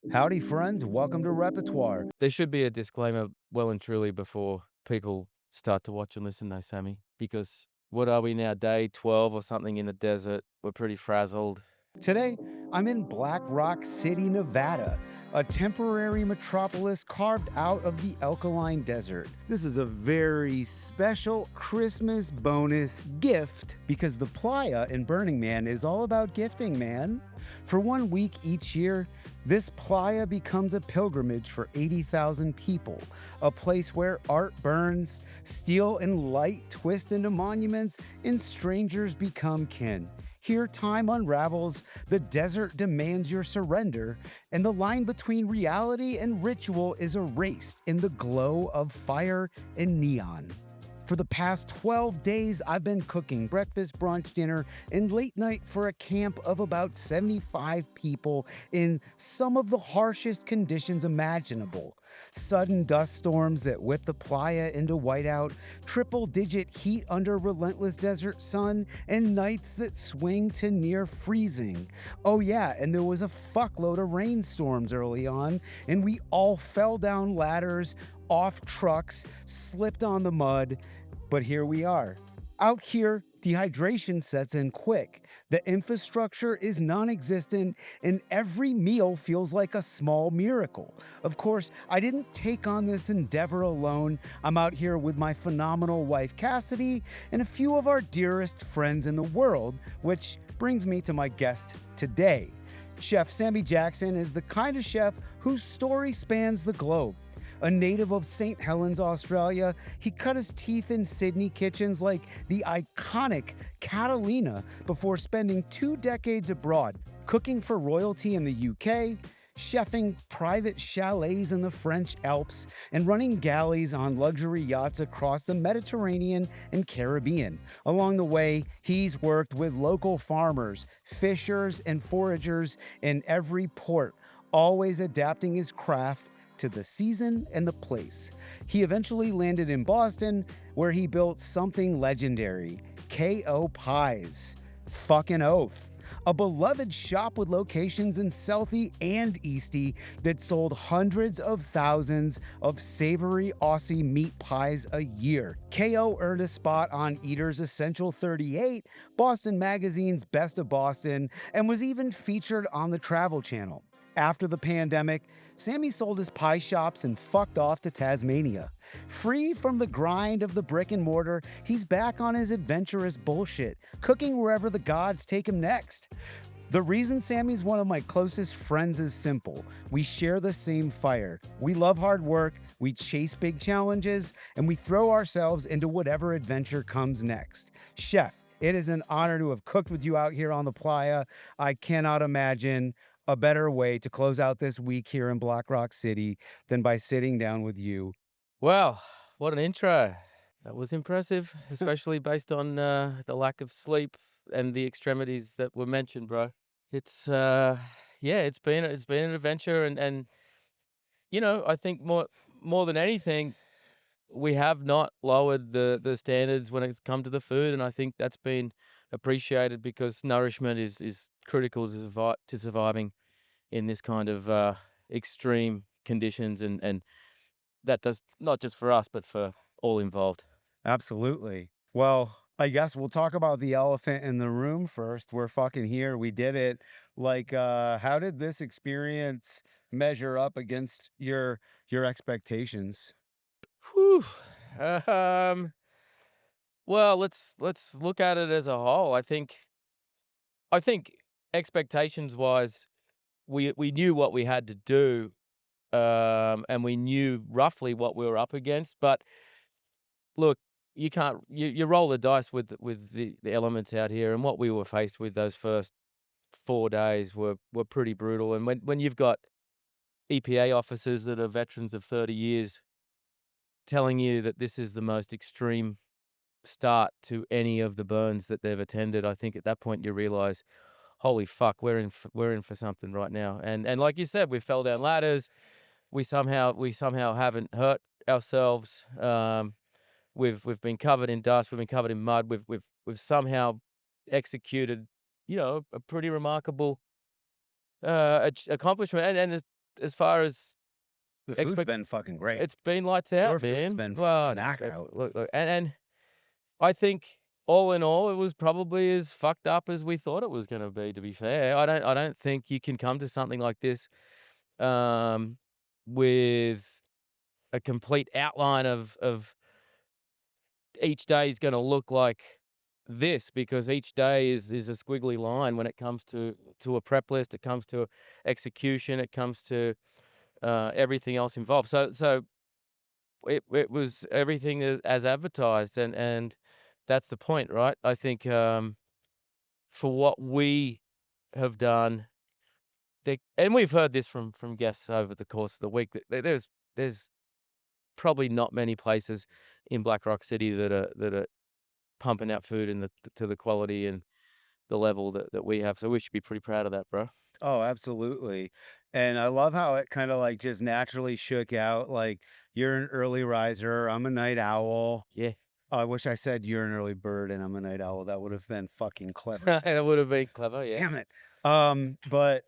Howdy, friends. Welcome to Repertoire. There should be a disclaimer well and truly before people start to watch and listen though, Sammy, because what are we now, day 12 or something in the desert? We're pretty frazzled. Today, I'm in Black Rock City, Nevada, a temporary metropolis carved out of the alkaline desert. This is a very special Christmas bonus gift because the playa in Burning Man is all about gifting, man. For 1 week each year, this playa becomes a pilgrimage for 80,000 people, a place where art burns, steel and light twist into monuments, and strangers become kin. Here, time unravels, the desert demands your surrender, and the line between reality and ritual is erased in the glow of fire and neon. For the past 12 days, I've been cooking breakfast, brunch, dinner, and late night for a camp of about 75 people in some of the harshest conditions imaginable. Sudden dust storms that whip the playa into whiteout, triple-digit heat under relentless desert sun, and nights that swing to near freezing. Oh yeah, and there was a fuckload of rainstorms early on, and we all fell down ladders, off trucks, slipped on the mud, but here we are. Out here, dehydration sets in quick. The infrastructure is non existent, and every meal feels like a small miracle. Of course, I didn't take on this endeavor alone. I'm out here with my phenomenal wife, Cassidy, and a few of our dearest friends in the world, which brings me to my guest today. Chef Sammy Jackson is the kind of chef whose story spans the globe. A native of St. Helens, Australia, he cut his teeth in Sydney kitchens like the iconic Catalina before spending 2 decades abroad, cooking for royalty in the UK, chefing private chalets in the French Alps, and running galleys on luxury yachts across the Mediterranean and Caribbean. Along the way, he's worked with local farmers, fishers, and foragers in every port, always adapting his craft to the season and the place. He eventually landed in Boston, where he built something legendary, KO Pies. Fucking oath. A beloved shop with locations in Southie and Eastie that sold hundreds of thousands of savory Aussie meat pies a year. KO earned a spot on Eater's Essential 38, Boston Magazine's Best of Boston, and was even featured on the Travel Channel. After the pandemic, Sammy sold his pie shops and fucked off to Tasmania. Free from the grind of the brick and mortar, he's back on his adventurous bullshit, cooking wherever the gods take him next. The reason Sammy's one of my closest friends is simple. We share the same fire. We love hard work, we chase big challenges, and we throw ourselves into whatever adventure comes next. Chef, it is an honor to have cooked with you out here on the playa. I cannot imagine a better way to close out this week here in Black Rock City than by sitting down with you. Well, what an intro. That was impressive, especially based on the lack of sleep and the extremities that were mentioned, bro. It's yeah, it's been an adventure and I think more than anything, we have not lowered the standards when it's come to the food, and I think that's been appreciated because nourishment is critical to surviving in this kind of extreme conditions, and that does not just for us but for all involved. Absolutely. Well, I guess we'll talk about the elephant in the room first. We're fucking here. We did it. Like, how did this experience measure up against your expectations? Whew. Um, well, let's look at it as a whole. I think expectations wise, we knew what we had to do, and we knew roughly what we were up against. But look, you can't you roll the dice with the elements out here, and what we were faced with those first 4 days were pretty brutal. And when you've got EPA officers that are veterans of 30 years telling you that this is the most extreme start to any of the burns that they've attended, I think at that point you realize, holy fuck, we're in for something right now. And like you said, we fell down ladders. We somehow haven't hurt ourselves. We've been covered in dust. We've been covered in mud. We've somehow executed, a pretty remarkable accomplishment. And as far as The food's expect, been fucking great. it's been lights out, Your food's man. been Well, no, knockout. look, and I think all in all, it was probably as fucked up as we thought it was gonna be, to be fair. I don't think you can come to something like this, um, with a complete outline of each day is gonna look like this, because each day is a squiggly line when it comes to a prep list, it comes to execution, it comes to, everything else involved. So it was everything as advertised, and that's the point, right? I think, for what we have done, and we've heard this from guests over the course of the week, that there's probably not many places in Black Rock City that are pumping out food in to the quality and the level that we have. So we should be pretty proud of that, bro. Oh, absolutely. And I love how it kind of like just naturally shook out. Like you're an early riser, I'm a night owl. Yeah. I wish I said you're an early bird and I'm a night owl. That would have been fucking clever. That would have been clever, Damn yes. it. But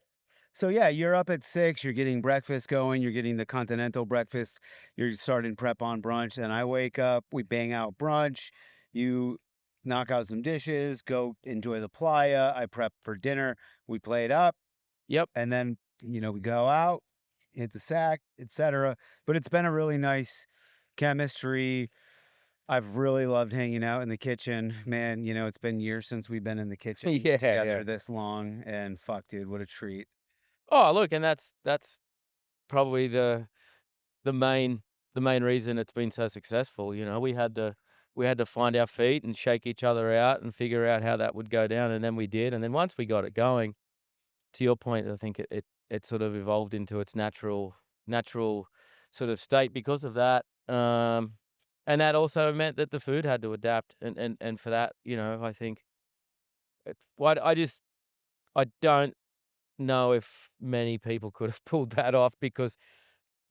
so yeah, you're up at 6, you're getting breakfast going, you're getting the continental breakfast, you're starting prep on brunch, and I wake up, we bang out brunch, you knock out some dishes, go enjoy the playa, I prep for dinner, we play it up, Yep. and then, we go out, hit the sack, etc. But it's been a really nice chemistry. I've really loved hanging out in the kitchen. Man, it's been years since we've been in the kitchen Yeah, together yeah. this long, and fuck, dude, what a treat. Oh, look, and that's probably the main reason it's been so successful. We had to find our feet and shake each other out and figure out how that would go down, and then we did. And then once we got it going, to your point, I think it sort of evolved into its natural sort of state because of that. And that also meant that the food had to adapt, and for that, I think what I don't know if many people could have pulled that off, because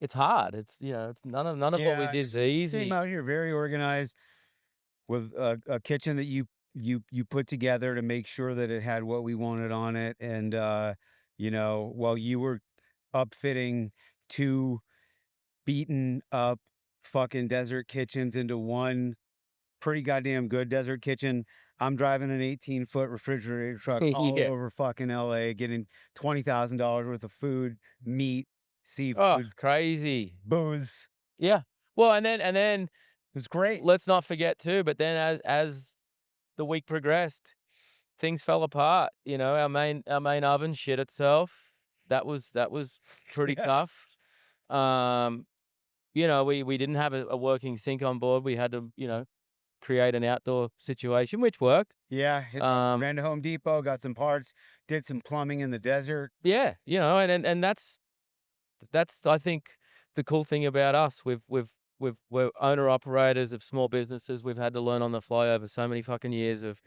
it's hard. It's none of what we Yeah, did is team easy. out here very organized with a kitchen that you put together to make sure that it had what we wanted on it, and while you were upfitting two beaten up fucking desert kitchens into one pretty goddamn good desert kitchen. I'm driving an 18-foot refrigerator truck all Yeah. over fucking LA, getting $20,000 worth of food, meat, Oh, seafood, crazy. booze. Yeah. Well, and then It was great. let's not forget too, but then as the week progressed, things fell apart. Our main oven shit itself. That was pretty Yeah. tough. Um, we didn't have a working sink on board. We had to, create an outdoor situation, which worked. Yeah, Um, ran to Home Depot, got some parts, did some plumbing in the desert. yeah, and that's I think the cool thing about us. We're owner operators of small businesses. We've had to learn on the fly over so many fucking years of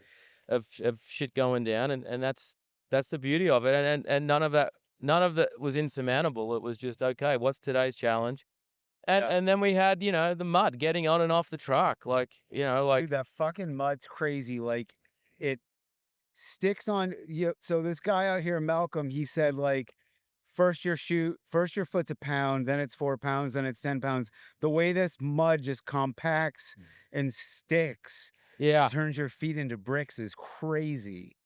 shit going down, and that's the beauty of it. And none of that was insurmountable. It was just okay. What's today's challenge? And Yeah. and then we had, the mud getting on and off the truck, Dude, that fucking mud's crazy. Like it sticks on you. So this guy out here, Malcolm, he said like first your foot's a pound, then it's 4 pounds, then it's 10 pounds. The way this mud just compacts and sticks, yeah. turns your feet into bricks is crazy.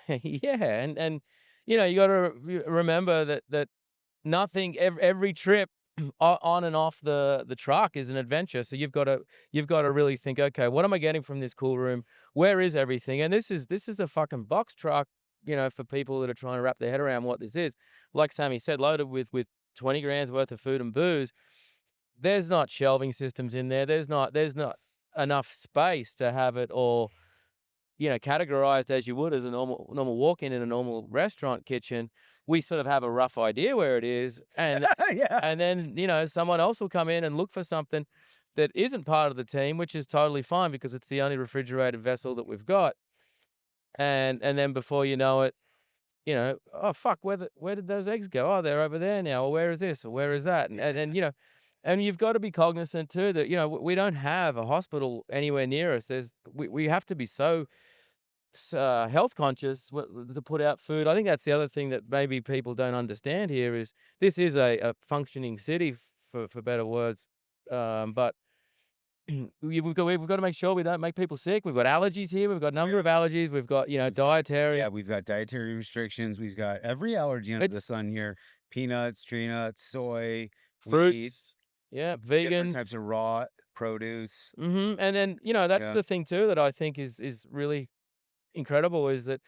Yeah, and you gotta remember that nothing every trip on and off the truck is an adventure. So you've got to really think, okay, what am I getting from this cool room? Where is everything? And this is a fucking box truck, for people that are trying to wrap their head around what this is. Like Sammy said, loaded with 20 grams worth of food and booze. There's not shelving systems in there. There's not enough space to have it all, categorized as you would as a normal walk-in in a normal restaurant kitchen. We sort of have a rough idea where it is, and Yeah. and then, someone else will come in and look for something that isn't part of the team, which is totally fine because it's the only refrigerated vessel that we've got. And then before you know it, oh fuck, where did those eggs go? Oh, they're over there now. Or where is this? Or where is that? And and you've got to be cognizant too that we don't have a hospital anywhere near us. We have to be so health conscious to put out food. I think that's the other thing that maybe people don't understand here is this is a functioning city for better words, but we've got to make sure we don't make people sick. We've got allergies here. We've got a number of allergies. We've got dietary. Yeah, we've got dietary restrictions. We've got every allergy under the It's sun here: peanuts, tree nuts, soy, wheat, fruits. Yeah, different vegan. types of raw produce. And then that's Yeah. the thing too that I think is really incredible is that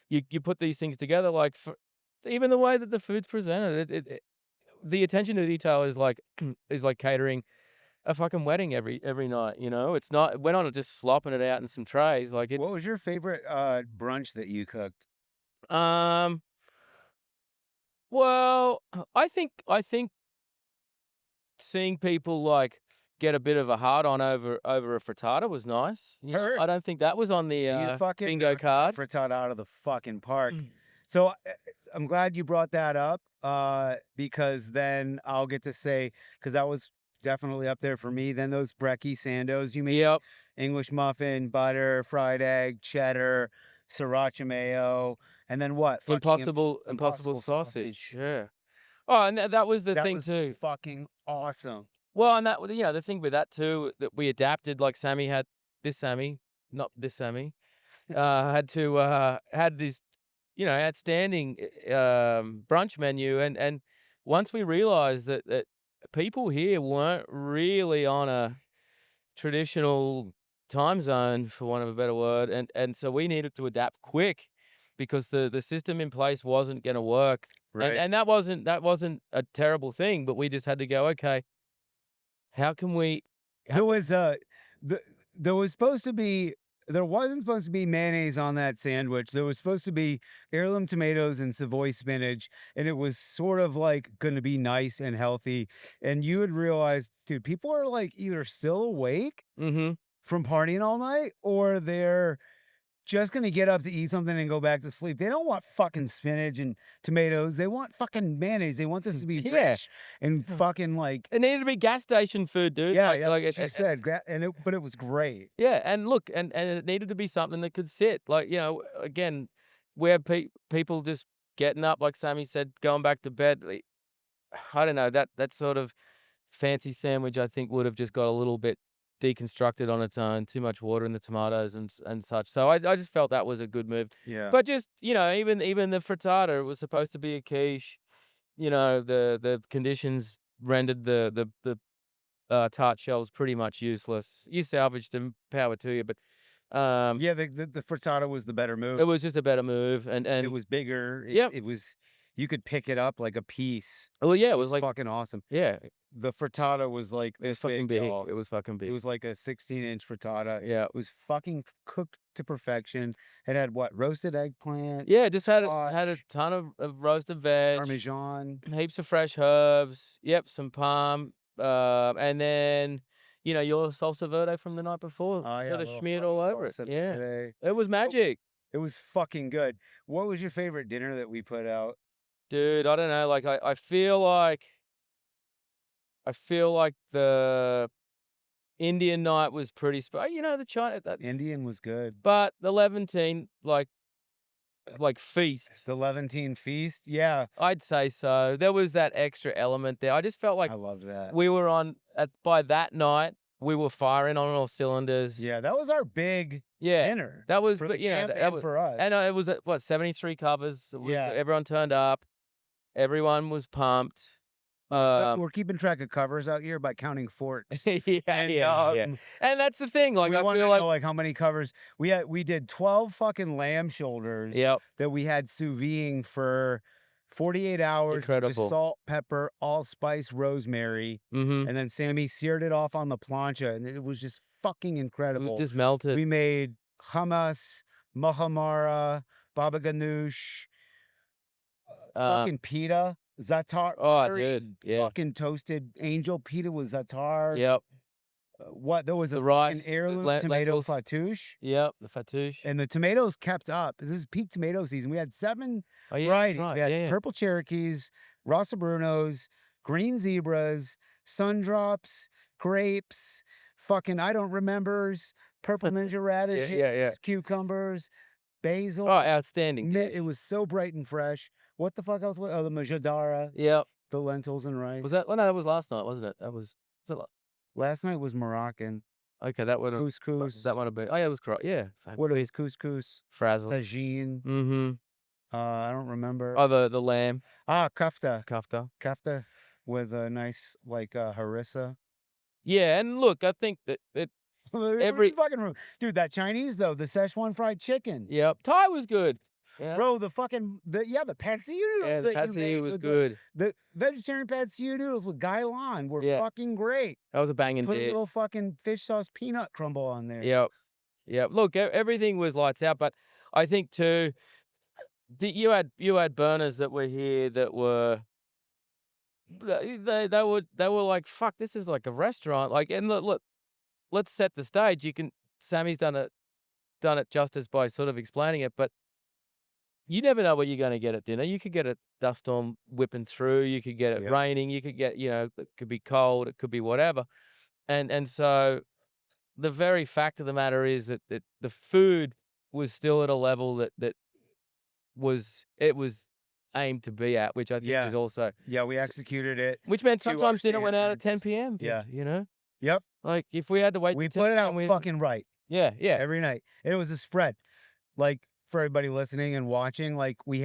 you put these things together like even the way that the food's presented. The attention to detail is like is like catering a fucking wedding every night. It's not we're not just slopping it out in some trays. Like What it's was your favorite brunch that you cooked? um. Well, I think seeing people like get a bit of a hard on over a frittata was nice. Her, I don't think that was on the you fucking bingo knocked that card. frittata out of the fucking park. So I'm glad you brought that up because then I'll get to say, because that was definitely up there for me. Then those brekkie sandos you made, Yep. English muffin, butter, fried egg, cheddar, sriracha mayo, and then what? Fucking Impossible impossible sausage. sausage. Yeah. Oh, and that was the That thing was too. fucking awesome. Well, and that the thing with that too that we adapted. Like Sammy had this Sammy, not this Sammy, had this outstanding brunch menu, and once we realized that people here weren't really on a traditional time zone, for want of a better word, and so we needed to adapt quick because the system in place wasn't going to work, and Right. and that wasn't a terrible thing, but we just had to go, okay, how can we? There was the there was supposed to be there wasn't supposed to be mayonnaise on that sandwich. There was supposed to be heirloom tomatoes and Savoy spinach, and it was sort of like going to be nice and healthy. And you would realize, dude, people are like either still awake Mm-hmm. from partying all night, or they're just gonna get up to eat something and go back to sleep. They don't want fucking spinach and tomatoes. They want fucking mayonnaise. They want this to be Yeah. rich and fucking like, It needed to be gas station food, dude. yeah, Like, yeah, like that's what she said. But it was great. yeah, and look, and it needed to be something that could sit. Like, again, where people just getting up, like Sammy said, going back to bed. I don't know, that sort of fancy sandwich, I think, would have just got a little bit deconstructed on its own. Too much water in the tomatoes and such. So I just felt that was a good move. Yeah. But just even the frittata was supposed to be a quiche. The conditions rendered the tart shells pretty much useless. You salvaged them, power to you, but Yeah, the frittata was the better move. it was just a better move. And It was bigger. yep. It was you could pick it up like a piece. Well, yeah, It it was was like fucking awesome. yeah, The frittata was like it was this fucking big, big. y'all. It was fucking It big. was like a 16-inch frittata. Yeah. It was fucking cooked to perfection. It had what? Roasted eggplant, Yeah, just had a squash, ton of roasted veg, parmesan. heaps of fresh herbs. Yep, some palm, and then your salsa verde from the night before, Oh yeah, sort a of little smeared fucking all over it. salsa Yeah, verde. it was Oh, magic, it was fucking good. What was your favorite dinner that we put out? dude. I don't know. Like I feel like the Indian night was pretty the China that, Indian was good. but the Levantine like feast. The Levantine feast. Yeah, I'd say so. There was that extra element there. I just felt like I love that. we were by that night, we were firing on all cylinders. Yeah, that was our big Yeah. dinner That was, for but the camp that and was, for us. and it was at what 73 covers. It was, Yeah. everyone turned up, everyone was pumped. We're keeping track of covers out here by counting forks. Yeah, And, yeah. And that's the thing. Like we I want to feel know like, like how many covers we did 12 fucking lamb shoulders yep, that we had sous videing for 48 hours with incredible. just salt, pepper, allspice, rosemary, Mm-hmm. and then Sammy seared it off on the plancha, and it was just fucking incredible. Just melted. We made hummus, mahamara, baba ganoush, fucking pita, za'atar. Oh, very dude, yeah. Fucking toasted angel pita with za'atar. Yep. What there was The a rice, fucking heirloom tomato lentils. fattoush, Yep. The fattoush. and the tomatoes kept up. This is peak tomato season. We had 7 Oh yeah, that's varieties. right. We had Yeah, yeah. purple Cherokees, Rossa Brunos, green zebras, sundrops, grapes, fucking I don't remembers, purple ninja radishes, yeah. cucumbers, basil. Oh, outstanding It dish. was so bright and fresh. What the fuck else? Oh, the majadara, Yep. the lentils and rice. Was that? Well, no, that was last night, wasn't it? Was it Last night was Moroccan. okay, that would have Couscous. that might have been. Oh yeah, it was correct. Yeah, fuck, What it see, was, couscous, frazzled. tagine. Mm-hmm. I don't remember. Oh, the lamb Kafta. kafta. Kafta with a nice like harissa. Yeah, and look, I think that every Fucking dude, that Chinese though, the Szechuan fried chicken. yep, Thai was good. Yeah, Bro, the pad see ew yeah, noodles the that you pad made was with good. the vegetarian pad see ew noodles with gailan were Yeah, fucking great. that was a banging Put a dish. little fucking fish sauce peanut crumble on there. Yep, yep. Look, everything was lights out, but I think too, you had burners that were here that were they were like, fuck, this is like a restaurant. Like, and look, let's set the stage. Sammy's done it justice by sort of explaining it, but you never know what you're going to get at dinner. You could get a dust storm whipping through. You could get it Yep. raining. You could get, it could be cold. It could be whatever. And so the very fact of the matter is that the food was still at a level that was aimed to be at, which I think is also Yeah, we executed it which meant to our sometimes dinner went out at 10 standards. p.m. Yeah. Yep. Like if we had to wait We till put 10 it out p.m., fucking right yeah. every night. And it was a spread. Like for everybody listening and watching, like we'd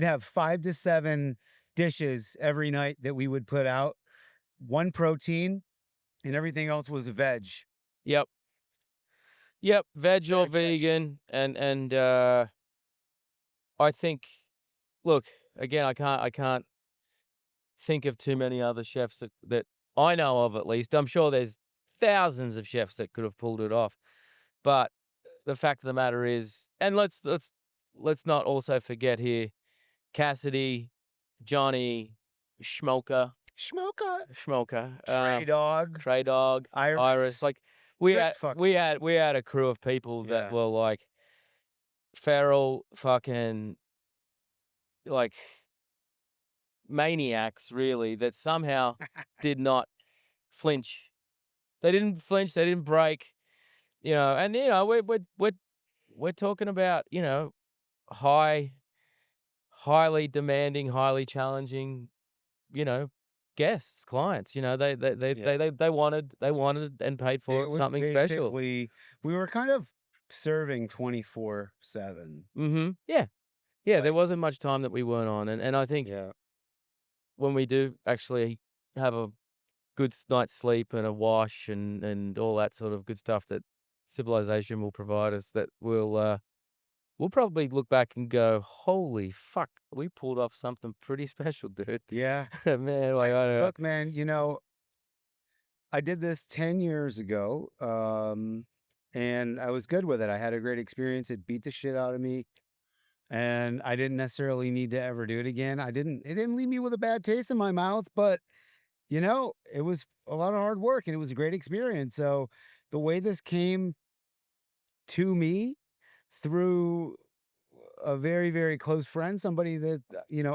have 5 to 7 dishes every night that we would put out. One protein and everything else was veg. Yep. Yep, veg or Veg. vegan, and I think, look, again, I can't think of too many other chefs that I know of, at least. I'm sure there's thousands of chefs that could have pulled it off, but the fact of the matter is, and let's not also forget here, Cassidy, Johnny, Schmoker, Trey Dog. Trey Dog, Iris, like we Great had fucking we had a crew of people that Yeah. were like feral fucking like maniacs, really, that somehow did not flinch. They didn't flinch, they didn't break, and we're talking about, highly demanding, highly challenging, you know, guests, clients. Yeah. They wanted and paid It for was something special. basically we were kind of serving 24/7. Mm-hmm. Yeah. Yeah, there Like, wasn't much time that we weren't on, and I think yeah. when we do actually have a good night's sleep and a wash and all that sort of good stuff that civilization will provide us, that we'll probably look back and go, "Holy fuck, we pulled off something pretty special, dude." Yeah. Man, like I don't know. Look, man, I did this 10 years ago. And I was good with it. I had a great experience. It beat the shit out of me. And I didn't necessarily need to ever do it again. It didn't leave me with a bad taste in my mouth, but it was a lot of hard work and it was a great experience. So the way this came to me through a very, very close friend, somebody that,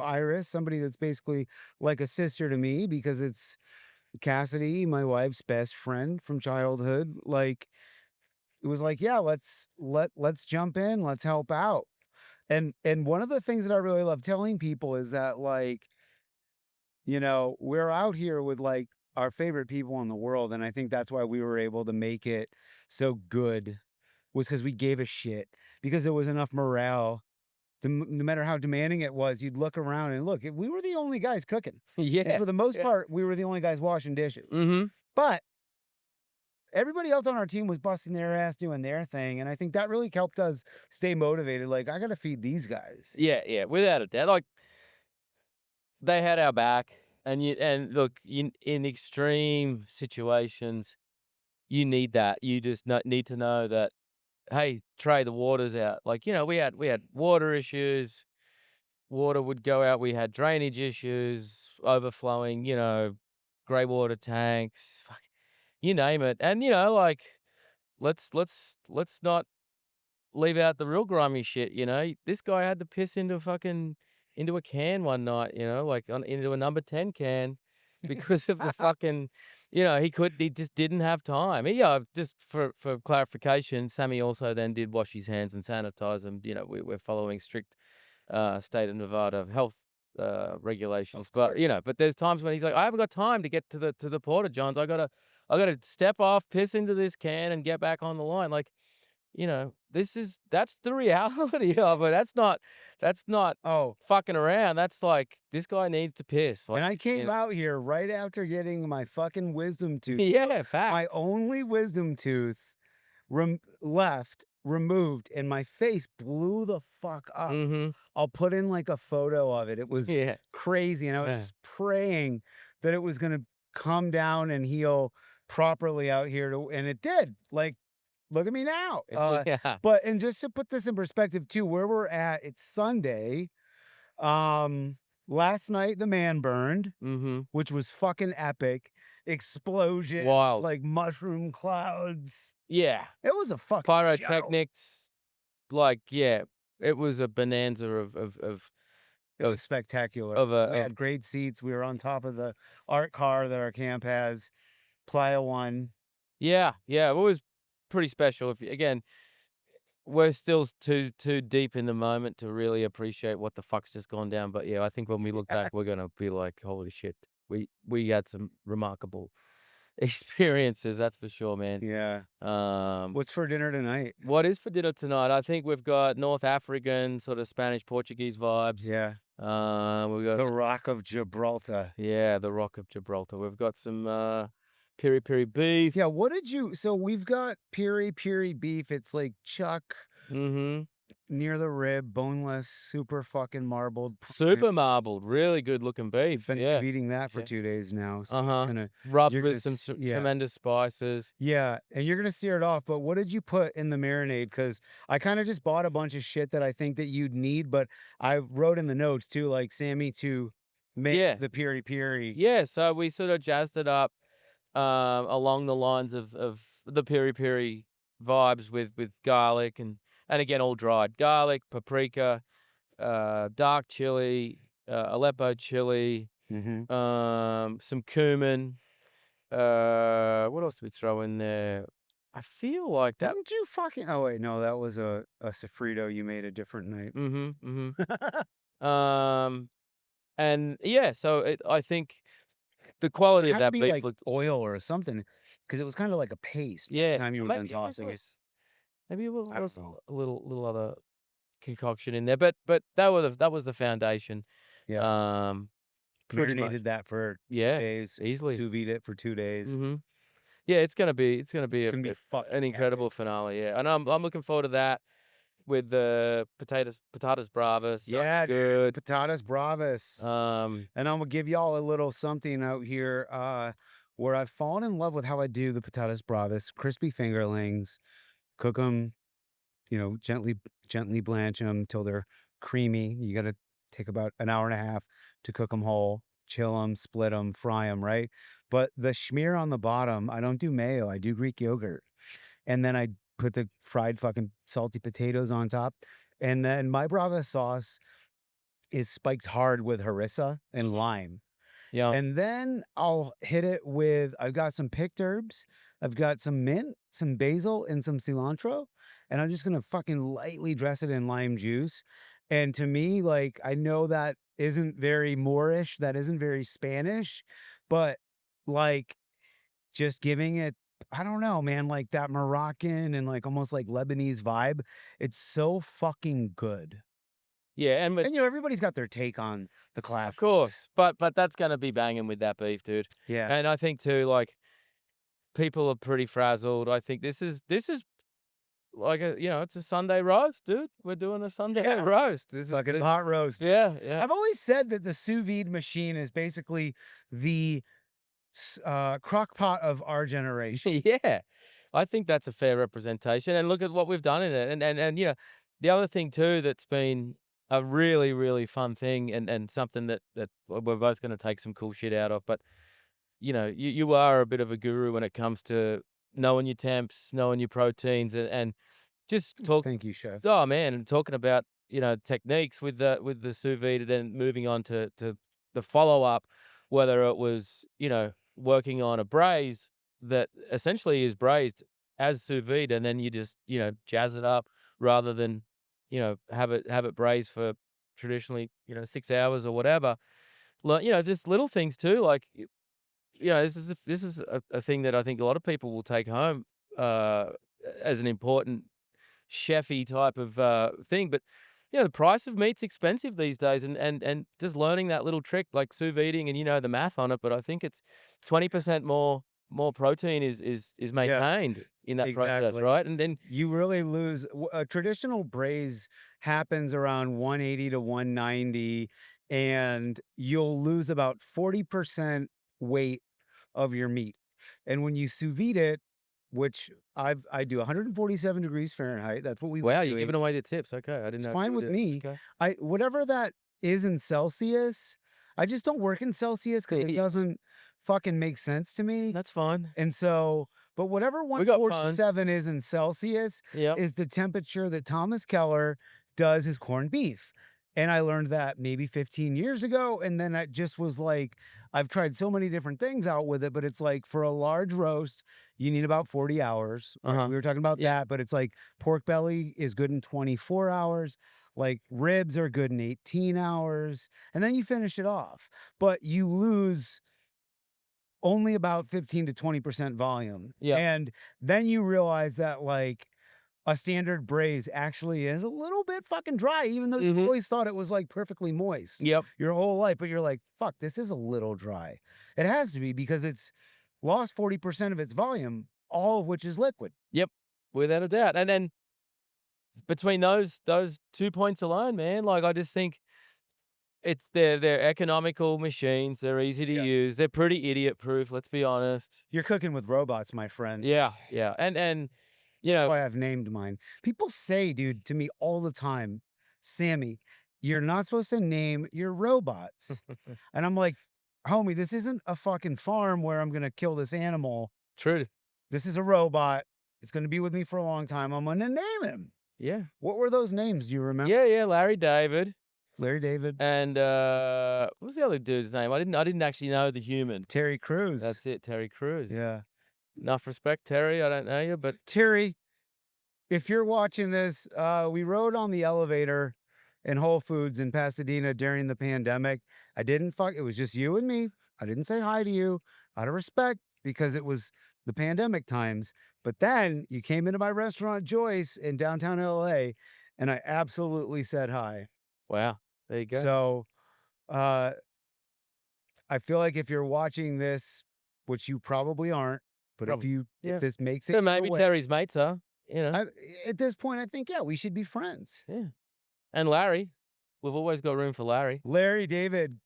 Iris, somebody that's basically like a sister to me because it's Cassidy, my wife's best friend from childhood. Like, it was like, yeah, let's jump in, let's help out. And one of the things that I really love telling people is that, like, we're out here with like our favorite people in the world, and I think that's why we were able to make it so good, was because we gave a shit, because there was enough morale. No matter how demanding it was, you'd look around and look, we were the only guys cooking. And Yeah. for the most Yeah. part, we were the only guys washing dishes. Mm-hmm. But everybody else on our team was busting their ass doing their thing. And I think that really helped us stay motivated. Like, I got to feed these guys. Yeah, without a doubt. Like they had our back, and look, in extreme situations, you need that. You just need to know that, hey, Trey, the water's out. Like, we had water issues. Water would go out. We had drainage issues, overflowing, grey water tanks, fuck, you name it. And like, let's not leave out the real grimy shit. This guy had to piss into a can one night. Like into a number 10 can. because of the fucking, he just didn't have time. Just for clarification, Sammy also then did wash his hands and sanitize them. We're following strict state of Nevada health regulations. Of But course. but there's times when he's like, I haven't got time to get to the porta johns. I gotta step off, piss into this can, and get back on the line. Like, that's the reality of it. That's not Oh, fucking around. That's like, this guy needs to piss. Like, and I you came know, out here right after getting my fucking wisdom tooth, yeah, my fact. only wisdom tooth left, removed, and my face blew the fuck up. Mm-hmm. I'll put in like a photo of it. It was Yeah. crazy. And I was Yeah. just praying that it was going to come down and heal properly out here. And it did. Like, look at me now. Yeah. And just to put this in perspective too, where we're at, it's Sunday. Um, Last night the man burned, Mm-hmm. which was fucking epic. Explosions, Wild. like mushroom clouds. Yeah. It was a fucking show. Pyrotechnics. Like, yeah, it was a bonanza It was spectacular. of a We of had great seats. We were on top of the art car that our camp has, Playa 1. yeah, yeah, it was pretty special. Again, we're still too deep in the moment to really appreciate what the fuck's just gone down. But yeah, I think when we look back, we're gonna be like, holy shit, we had some remarkable experiences, that's for sure, man. Yeah. Um, What's for dinner tonight? what is for dinner tonight? I think we've got North African, sort of Spanish Portuguese vibes. Yeah. We got The Rock of Gibraltar. Yeah, the Rock of Gibraltar. We've got some piri piri beef. Yeah, what did you so we've got piri piri beef. It's like chuck Mm-hmm. near the rib, boneless, super fucking marbled prime. Super marbled, really good looking beef. I've Yeah. eating that for Yeah. 2 days now. So it's Uh-huh. gonna Rubbed you're gonna with some yeah. tremendous spices. Yeah, and you're gonna sear it off, but what did you put in the marinade? Because I kind of just bought a bunch of shit that I think that you'd need, but I wrote in the notes too, like Sammy to make Yeah. the piri piri. Yeah. So we sort of jazzed it up along the lines of the piri piri vibes with garlic and again all dried garlic, paprika, dark chili, Aleppo chili, Mm-hmm. some cumin. What else did we throw in there? I feel like that. Didn't you fucking? Oh wait, no, that was a sofrito you made a different night. Mm-hmm. Mm-hmm. And yeah, so I think the quality It of had to that be beef like looked. oil or something, because it was kind of like a paste by the Yeah, time you or were done maybe it tossing it. was maybe it I don't was know. a little other concoction in there, but that was the foundation. Yeah, Um, Pretty much. marinated that for Yeah, 2 days, easily. sous vide it for 2 days. Mm-hmm. Yeah, it's gonna be It's gonna be an fucking incredible epic. finale. Yeah, and I'm looking forward to that with the patatas bravas. So Yeah, dude, good. patatas bravas. Um, And I'm gonna give y'all a little something out here, where I've fallen in love with how I do the patatas bravas, crispy fingerlings, cook them, gently blanch them till they're creamy. You gotta take about an hour and a half to cook them whole, chill them, split them, fry them, right? But the schmear on the bottom, I don't do mayo, I do Greek yogurt. And then I put the fried fucking salty potatoes on top. And then my brava sauce is spiked hard with harissa and lime. yeah, And then I'll hit it with I've got some picked herbs, I've got some mint, some basil, and some cilantro, and I'm just gonna fucking lightly dress it in lime juice. And to me, like, I know that isn't very Moorish, that isn't very Spanish, but like just giving it, I don't know, man, like that Moroccan and like almost like Lebanese vibe. It's so fucking good. yeah, and with And everybody's got their take on the of classics. course, but that's gonna be banging with that beef, dude. Yeah. And I think too, like, people are pretty frazzled. I think this is like it's a Sunday roast, dude. We're doing a Sunday Yeah. roast. This is Fucking pot roast. yeah, yeah. I've always said that the sous vide machine is basically the crock pot of our generation. Yeah, I think that's a fair representation. And look at what we've done in it. And the other thing too that's been a really really fun thing and something that we're both going to take some cool shit out of. But you are a bit of a guru when it comes to knowing your temps, knowing your proteins, and just talk. Thank you, chef. Oh man, and talking about techniques with the sous vide, then moving on to the follow up. whether it was, working on a braise that essentially is braised as sous vide, and then you just, jazz it up rather than, have it braised for traditionally, 6 hours or whatever. There's little things too, like, this is a thing that I think a lot of people will take home, uh, as an important chefy type of, thing, but, the price of meat's expensive these days, and just learning that little trick, like sous videing, and you know the math on it, but I think it's 20% more protein is Yeah, maintained in that process, exactly. right? And then You really lose a traditional braise happens around 180 to 190, and you'll lose about 40% weight of your meat. And when you sous vide it, which I do 147 degrees Fahrenheit, that's what we like wow, you're doing. giving away the tips. Okay, I didn't It's know if you fine were with the me. okay. I whatever that is in Celsius, I just don't work in Celsius because it doesn't fucking make sense to me. That's fine. And so, but whatever We got phones. 147 is in Celsius Yep. is the temperature that Thomas Keller does his corned beef. And I learned that maybe 15 years ago. And then I just was like, I've tried so many different things out with it, but it's like for a large roast, you need about 40 hours, right? Uh-huh. We were talking about Yeah. that, but it's like pork belly is good in 24 hours. Like ribs are good in 18 hours. And then you finish it off, but you lose only about 15 to 20% volume. Yep. And then you realize that like a standard braise actually is a little bit fucking dry, even though you Mhm. always thought it was like perfectly moist Yep. your whole life. But you're like, fuck, this is a little dry. It has to be because it's lost 40% of its volume, all of which is liquid. Yep. Without a doubt. And then between those 2 points alone, man, like, I just think they're economical machines, they're easy to Yeah. use, they're pretty idiot proof, let's be honest. You're cooking with robots, my friend. Yeah, yeah, and, you That's know why I've named mine. People say, dude, to me all the time, Sammy, you're not supposed to name your robots. And I'm like, homie, this isn't a fucking farm where I'm gonna kill this animal. true. This is a robot. It's gonna be with me for a long time. I'm gonna name him. Yeah. What were those names? Do you remember? Yeah, yeah, Larry David, Larry David, and, what was the other dude's name? I didn't actually know the human. Terry Crews. That's it, Terry Crews. Yeah. Enough respect, Terry, I don't know you, but Terry, if you're watching this, we rode on the elevator in Whole Foods in Pasadena during the pandemic. I didn't fuck, it was just you and me. I didn't say hi to you out of respect because it was the pandemic times. But then you came into my restaurant, Joyce, in downtown LA, and I absolutely said hi. wow, there you go. So uh, I feel like if you're watching this, which you probably aren't, but Probably. if Yeah. this makes it So your maybe way, Terry's mates are, you know? I, at this point, I think, yeah, we should be friends. Yeah. And Larry, we've always got room for Larry. Larry David,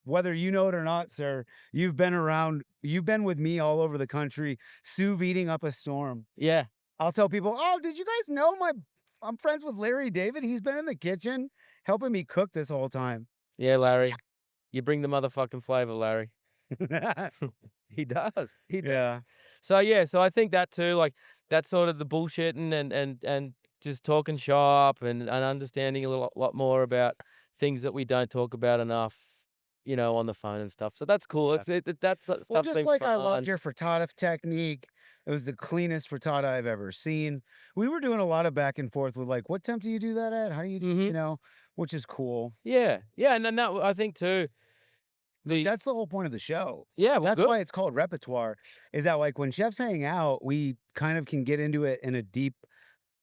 whether you know it or not, sir, you've been around, you've been with me all over the country, sous videing up a storm. Yeah. I'll tell people, oh, did you guys know I'm friends with Larry David? He's been in the kitchen helping me cook this whole time. Yeah, Larry. You bring the motherfucking flavor, Larry. He does. He does. Yeah. So yeah, so I think that too, like that's sort of the bullshitting and just talking shop and understanding a lot more about things that we don't talk about enough, on the phone and stuff. So that's cool. Yeah. That's Well, stuff's just been like I loved fun. your frittata technique. It was the cleanest frittata I've ever seen. We were doing a lot of back and forth with like, what temp do you do that at? How do you, Hmm. which is cool. Yeah, yeah, and then that I think too. The That's the whole point of the show. yeah, well, That's good. why it's called repertoire, is that like when chefs hang out, we kind of can get into it in a deep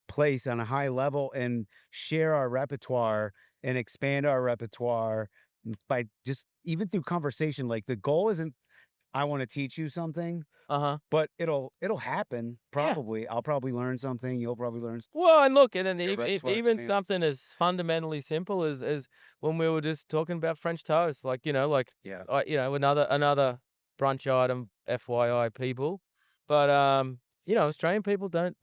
place on a high level and share our repertoire and expand our repertoire by just even through conversation. Like the goal isn't I want to teach you something, Uh huh. but it'll happen Yeah. probably. I'll probably learn something. You'll probably learn. Well, and look, and then Your repertoire even expands. something as fundamentally simple as when we were just talking about French toast, like Yeah. another brunch item, FYI, people. But Australian people don't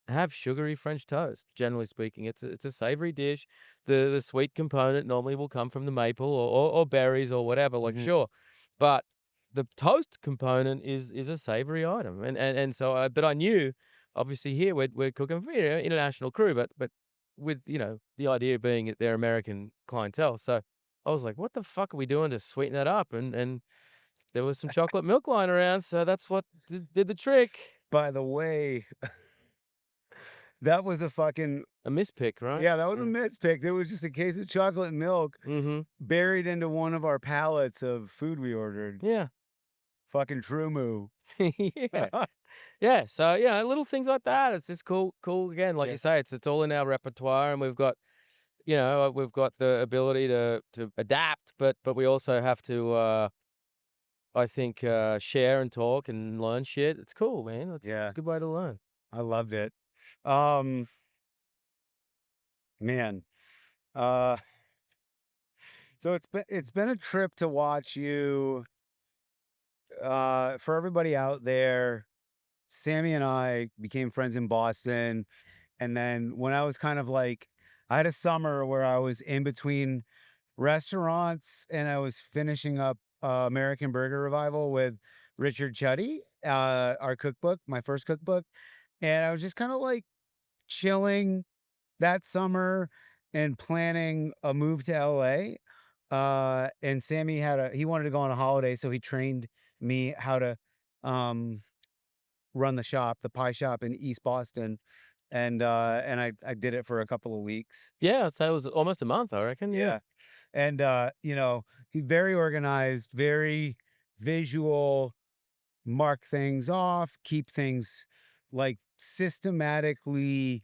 have sugary French toast. Generally speaking, it's a savory dish. The sweet component normally will come from the maple or berries or whatever. Like Mhm. sure, but the toast component is a savory item, and so but I knew. Obviously, here we're cooking for international crew, but with the idea being that they're American clientele. So I was like, "What the fuck are we doing to sweeten that up?" And there was some chocolate milk lying around, so that's what did the trick. By the way, that was a fucking A mispick, right? yeah, that was a Yeah. mispick. There was just a case of chocolate milk Mhm. buried into one of our pallets of food we ordered. Yeah. Fucking true moo. Yeah. Yeah, so, little things like that, it's just cool again, like Yeah. you say, it's all in our repertoire, and we've got, we've got the ability to adapt, but we also have to, I think, share and talk and learn shit. It's cool, man. It's Yeah, a good way to learn. I loved it. Um, man, uh, so it's been a trip to watch you. For everybody out there, Sammy and I became friends in Boston, and then when I was kind of like, I had a summer where I was in between restaurants and I was finishing up American Burger Revival with Richard Chuddy, our cookbook, my first cookbook, and I was just kind of like chilling that summer and planning a move to LA. And Sammy he wanted to go on a holiday, so he trained me how to um run the pie shop in East Boston. And I did it for a couple of weeks. Yeah, so it was almost a month, I reckon, yeah. Yeah. And he's very organized, very visual, mark things off, keep things like systematically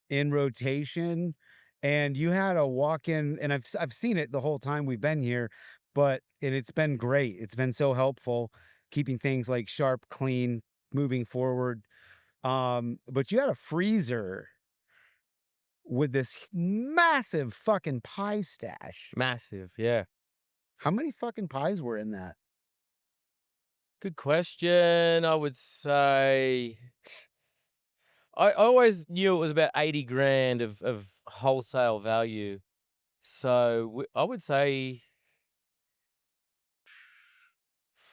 in rotation. And you had a walk in, and I've seen it the whole time we've been here, and it's been great. It's been so helpful keeping things like sharp, clean, moving forward. But you had a freezer with this massive fucking pie stash. Massive, yeah. How many fucking pies were in that? Good question. I would say I always knew it was about 80 grand of wholesale value. So I would say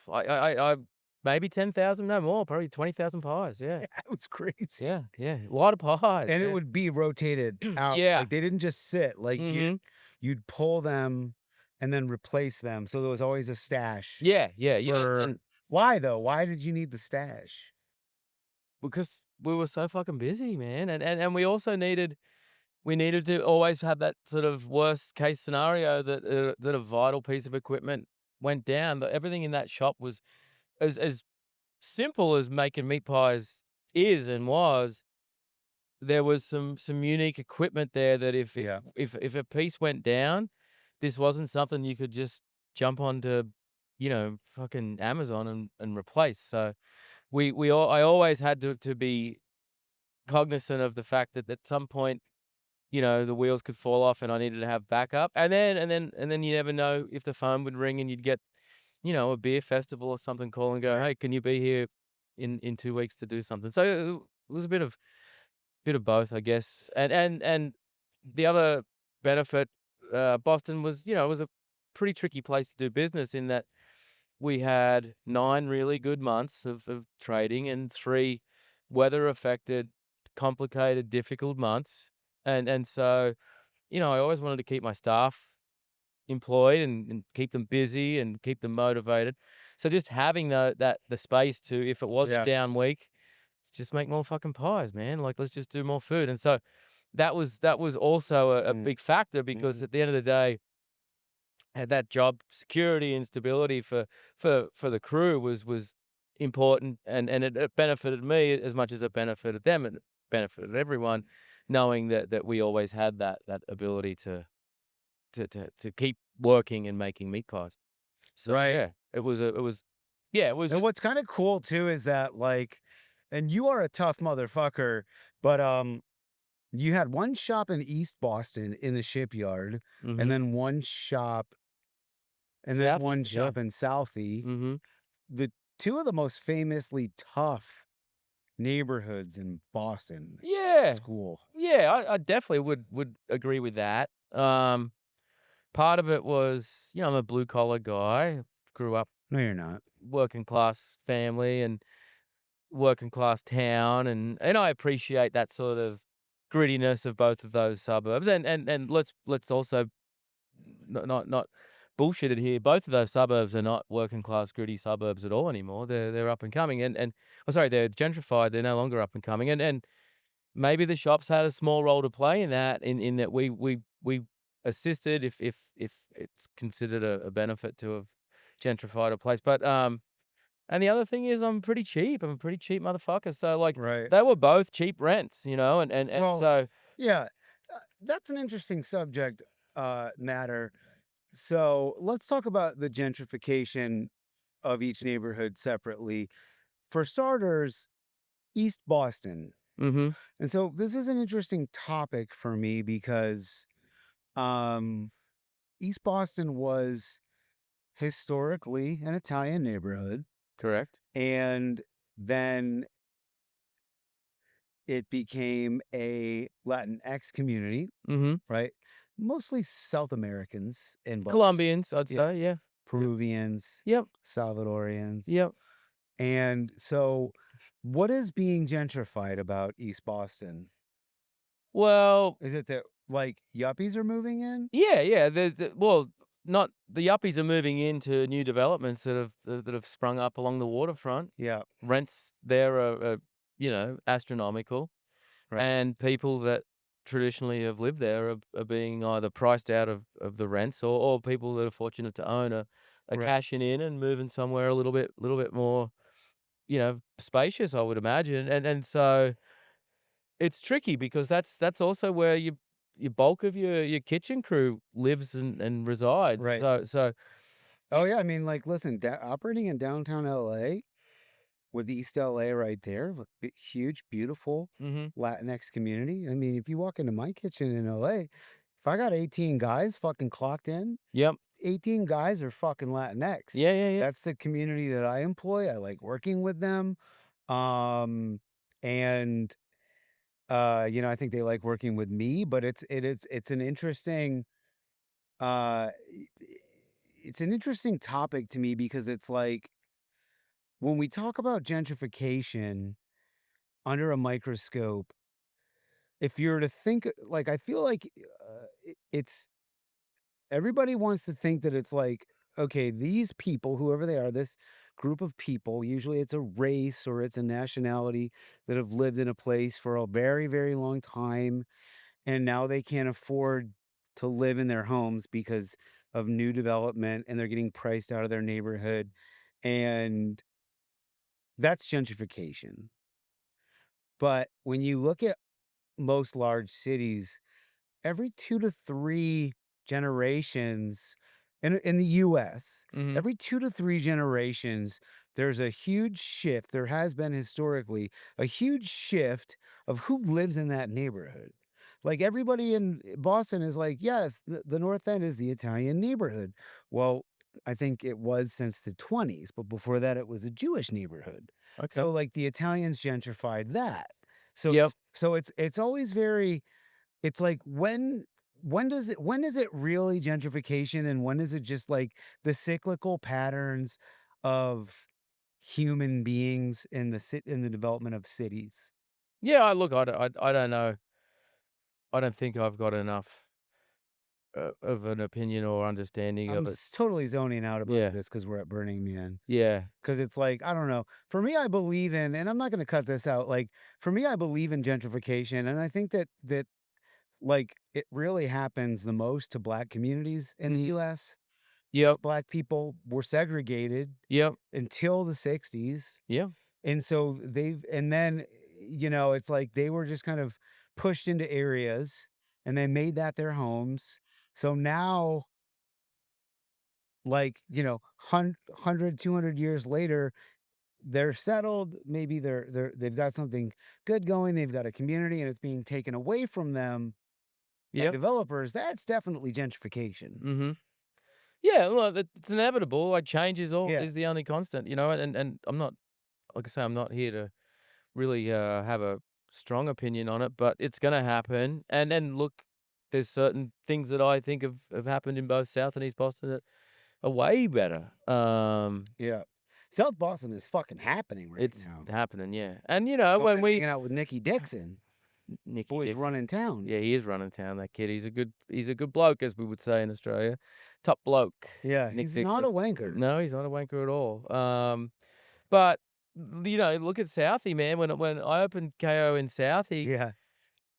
I maybe 10,000, no more, probably 20,000 pies. Yeah. That was crazy. Yeah. A lot of pies. And it Yeah. would be rotated out. Yeah. Like they didn't just sit. Like Hmm. you'd pull them and then replace them. So there was always a stash Yeah. for And why though? Why did you need the stash? because we were so fucking busy, man. And we needed to always have that sort of worst case scenario that a vital piece of equipment went down. That everything in that shop was as simple as making meat pies is and was. There was some unique equipment there that Yeah. if a piece went down, this wasn't something you could just jump onto, fucking Amazon and replace. So I always had to be cognizant of the fact that at some point, the wheels could fall off and I needed to have backup. And then you never know if the phone would ring and you'd get, a beer festival or something call and go, Right. "Hey, can you be here in 2 weeks to do something?" So it was a bit of both, I guess. And the other benefit, Boston was, it was a pretty tricky place to do business in that we had 9 really good months of trading and 3 weather affected, complicated, difficult months. And so, I always wanted to keep my staff employed and keep them busy and keep them motivated. So just having the space to, if it was a Yeah. down week, just make more fucking pies, man. Like, let's just do more food. And so that was also a Mm, big factor because mhm. at the end of the day, had that job security and stability for the crew was important, and it benefited me as much as it benefited them, and it benefited everyone, knowing that we always had that ability to keep working and making meat pies. So Right. yeah, it was And just what's kind of cool too is that like, and you are a tough motherfucker, but you had one shop in East Boston in the shipyard, and mhm. then one shop, and then Southie, one yeah. shop in Southie. Mhm. The two of the most famously tough neighborhoods in Boston. Yeah. School. Yeah, I definitely would agree with that. Part of it was, I'm a blue collar guy, grew up No, you're not. working class family and working class town, and I appreciate that sort of grittiness of both of those suburbs. And let's also not bullshitted here. Both of those suburbs are not working class, gritty suburbs at all anymore. They're up and coming, and oh, sorry, they're gentrified. They're no longer up and coming, and maybe the shops had a small role to play in that. In that we assisted if it's considered a benefit to have gentrified a place. But and the other thing is I'm pretty cheap. I'm a pretty cheap motherfucker. So like Right. they were both cheap rents, and Well, so yeah, that's an interesting subject matter. So let's talk about the gentrification of each neighborhood separately. For starters, East Boston. mhm, And so this is an interesting topic for me because um, East Boston was historically an Italian neighborhood. correct. And then it became a Latinx community, Mhm. right? Mostly South Americans in Boston. Colombians, I'd Yeah. say, yeah. Yep. Peruvians, Yep. Salvadorians. Yep. And so, what is being gentrified about East Boston? Well, Is it that like yuppies are moving in? yeah, yeah. Well, not the yuppies are moving into new developments that have sprung up along the waterfront. Yeah, Rents there are astronomical, right, and people that traditionally have lived there are being either priced out of the rents, or people that are fortunate to own are right, cashing in and moving somewhere a little bit more, spacious, I would imagine, and so it's tricky because that's also where your bulk of your kitchen crew lives and resides. right. So Oh yeah, I mean, like, listen, operating in downtown LA with East LA right there, with huge, beautiful mhm. Latinx community. I mean, if you walk into my kitchen in LA, if I got 18 guys fucking clocked in, Yep. 18 guys are fucking Latinx. Yeah, yeah, yeah. That's the community that I employ. I like working with them. Um, and I think they like working with me, but it's an interesting uh it's an interesting topic to me because it's like when we talk about gentrification under a microscope, if you're to think like I feel like it's everybody wants to think that it's like, okay, these people, whoever they are, this group of people, usually it's a race or it's a nationality that have lived in a place for a very, very long time. And now they can't afford to live in their homes because of new development and they're getting priced out of their neighborhood. And that's gentrification. But when you look at most large cities, every 2 to 3 generations in the US, Mhm. every 2 to 3 generations, there's a huge shift, there has been historically a huge shift of who lives in that neighborhood. Like, everybody in Boston is like, "Yes, the North End is the Italian neighborhood." Well, I think it was since the '20s, but before that, it was a Jewish neighborhood. Okay. So, like, the Italians gentrified that. So Yep. it's always very it's like when is it really gentrification and when is it just like the cyclical patterns of human beings in in the development of cities? Yeah, I don't know. I don't think I've got enough of an opinion or understanding of it. Totally zoning out about Yeah. this because we're at Burning Man. Yeah. Because it's like, I don't know. For me, I believe in, and I'm not going to cut this out. Like, for me, I believe in gentrification, and I think that like it really happens the most to black communities in the Mhm. U.S. Because Yep. black people were segregated Yep. until the '60s, Yeah. and so and then, it's like they were just kind of pushed into areas, and they made that their homes. So now, like, 100, 200 years later, they're settled, maybe they've got something good going, they've got a community, and it's being taken away from them by Yep. developers. That's definitely gentrification. Mhm. Yeah, well, it's inevitable. Like change Yeah. is the only constant, and I'm not, like I say, I'm not here to really have a strong opinion on it, but it's gonna happen. And look, there's certain things that I think have happened in both South and East Boston that are way better. Yeah. South Boston is fucking happening right It's now. happening, yeah. And Going when and we hanging out with Nikki Dixon. Nicky Boy's Dixon. running town. Yeah, he is running town. That kid. He's a good bloke, as we would say in Australia. Top bloke. Yeah, Nick he's not Dixon. a wanker. No, he's not a wanker at all. But look at Southie, man. When I opened KO in Southie, Yeah.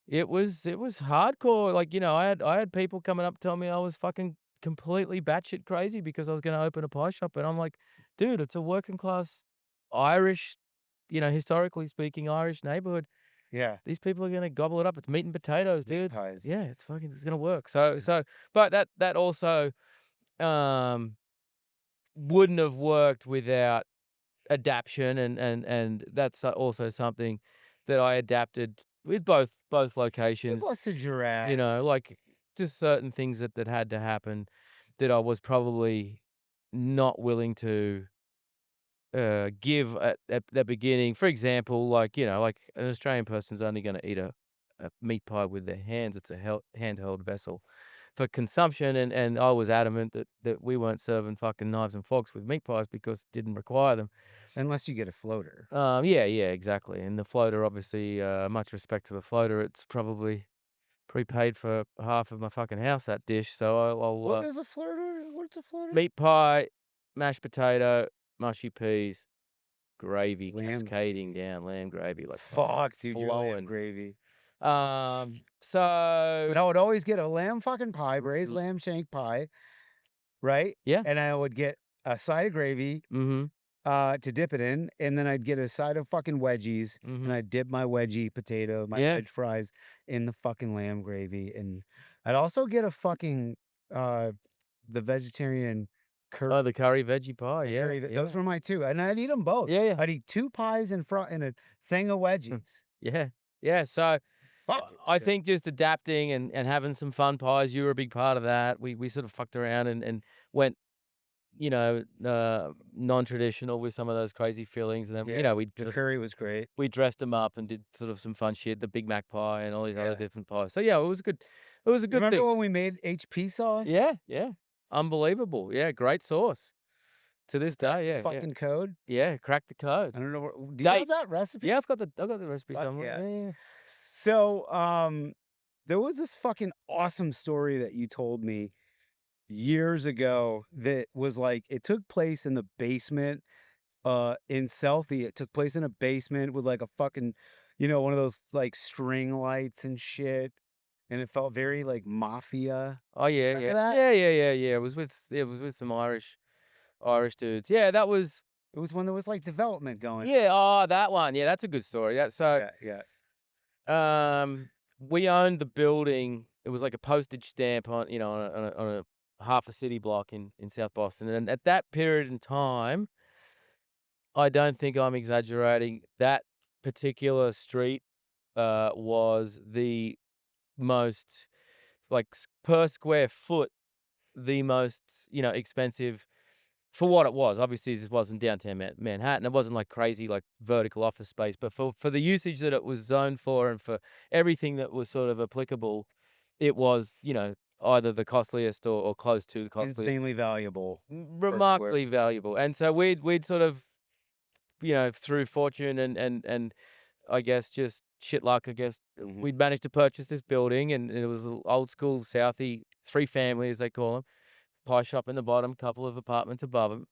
it was hardcore. Like, I had people coming up telling me I was fucking completely batshit crazy because I was gonna open a pie shop, and I'm like, dude, it's a working class Irish, historically speaking, Irish neighborhood. Yeah. These people are gonna gobble it up. It's meat and potatoes, Meat dude. pies. Yeah, it's gonna work. But that also um wouldn't have worked without adaption, and that's also something that I adapted with both You locations. busted your ass. Like, just certain things that had to happen that I was probably not willing to give at the beginning. For example, like an Australian person's only going to eat a meat pie with their hands. It's a handheld vessel for consumption, and I was adamant that we weren't serving fucking knives and forks with meat pies because it didn't require them. Unless you get a floater. Yeah, exactly. And the floater, obviously, much respect to the floater, it's probably prepaid for half of my fucking house, that dish. So I'll What is a floater? What's a floater? meat pie, mashed potato, mushy peas, gravy Lamb. cascading down, lamb gravy, like Fuck, dude, your lamb flowing. gravy. So But I would always get a lamb fucking pie, braised l- lamb shank pie, right? yeah, And I would get a side of gravy mm-hmm, to dip it in, and then I'd get a side of fucking wedgies, and mm-hmm, I'd dip my wedgie potato, my yeah. veg fries in the fucking lamb gravy, and I'd also get a fucking uh the vegetarian curry. Oh, the curry veggie pie, The yeah, curry, those yeah, were my two, and I'd eat them both. yeah, yeah. I'd eat two pies and a thing of wedgies. Yeah, yeah. So Fuck, it was I good. think just adapting and having some fun pies, you were a big part of that. We sort of fucked around and went, non-traditional with some of those crazy fillings, and then Yeah, we the curry was great. we dressed them up and did sort of some fun shit, the Big Mac pie and all these other Yeah. different pies. So yeah, it was a good, it was a good Remember thing. when we made HP sauce? Yeah, yeah, unbelievable. Yeah, great sauce to this Crack day. the Yeah, yeah, fucking code. yeah. Crack the code. I don't know. Do you have Dates. that recipe? Yeah, I've got the recipe Fuck somewhere. yeah. Yeah, yeah. So, there was this fucking awesome story that you told me years ago that was like it took place in the basement in Southie. It took place in a basement with like a fucking, one of those like string lights and shit. And it felt very like mafia. Oh yeah, Remember yeah, that? yeah. It was with some Irish dudes. Yeah, that was. It was when there was like development going. Yeah, oh, that one. Yeah, that's a good story. Yeah, yeah. We owned the building. It was like a postage stamp on a half a city block in South Boston. And at that period in time, I don't think I'm exaggerating, that particular street was the most, like, per square foot, the most, expensive for what it was. Obviously, this wasn't downtown Manhattan. It wasn't like crazy, like vertical office space, but for the usage that it was zoned for and for everything that was sort of applicable, it was, either the costliest or close to the costliest. Insanely valuable. Remarkably valuable. And so we'd sort of, through fortune and I guess just shit luck, I guess, Mhm. we'd managed to purchase this building, and it was an old school Southie, 3 family, as they call them. Pie shop in the bottom, couple of apartments above them.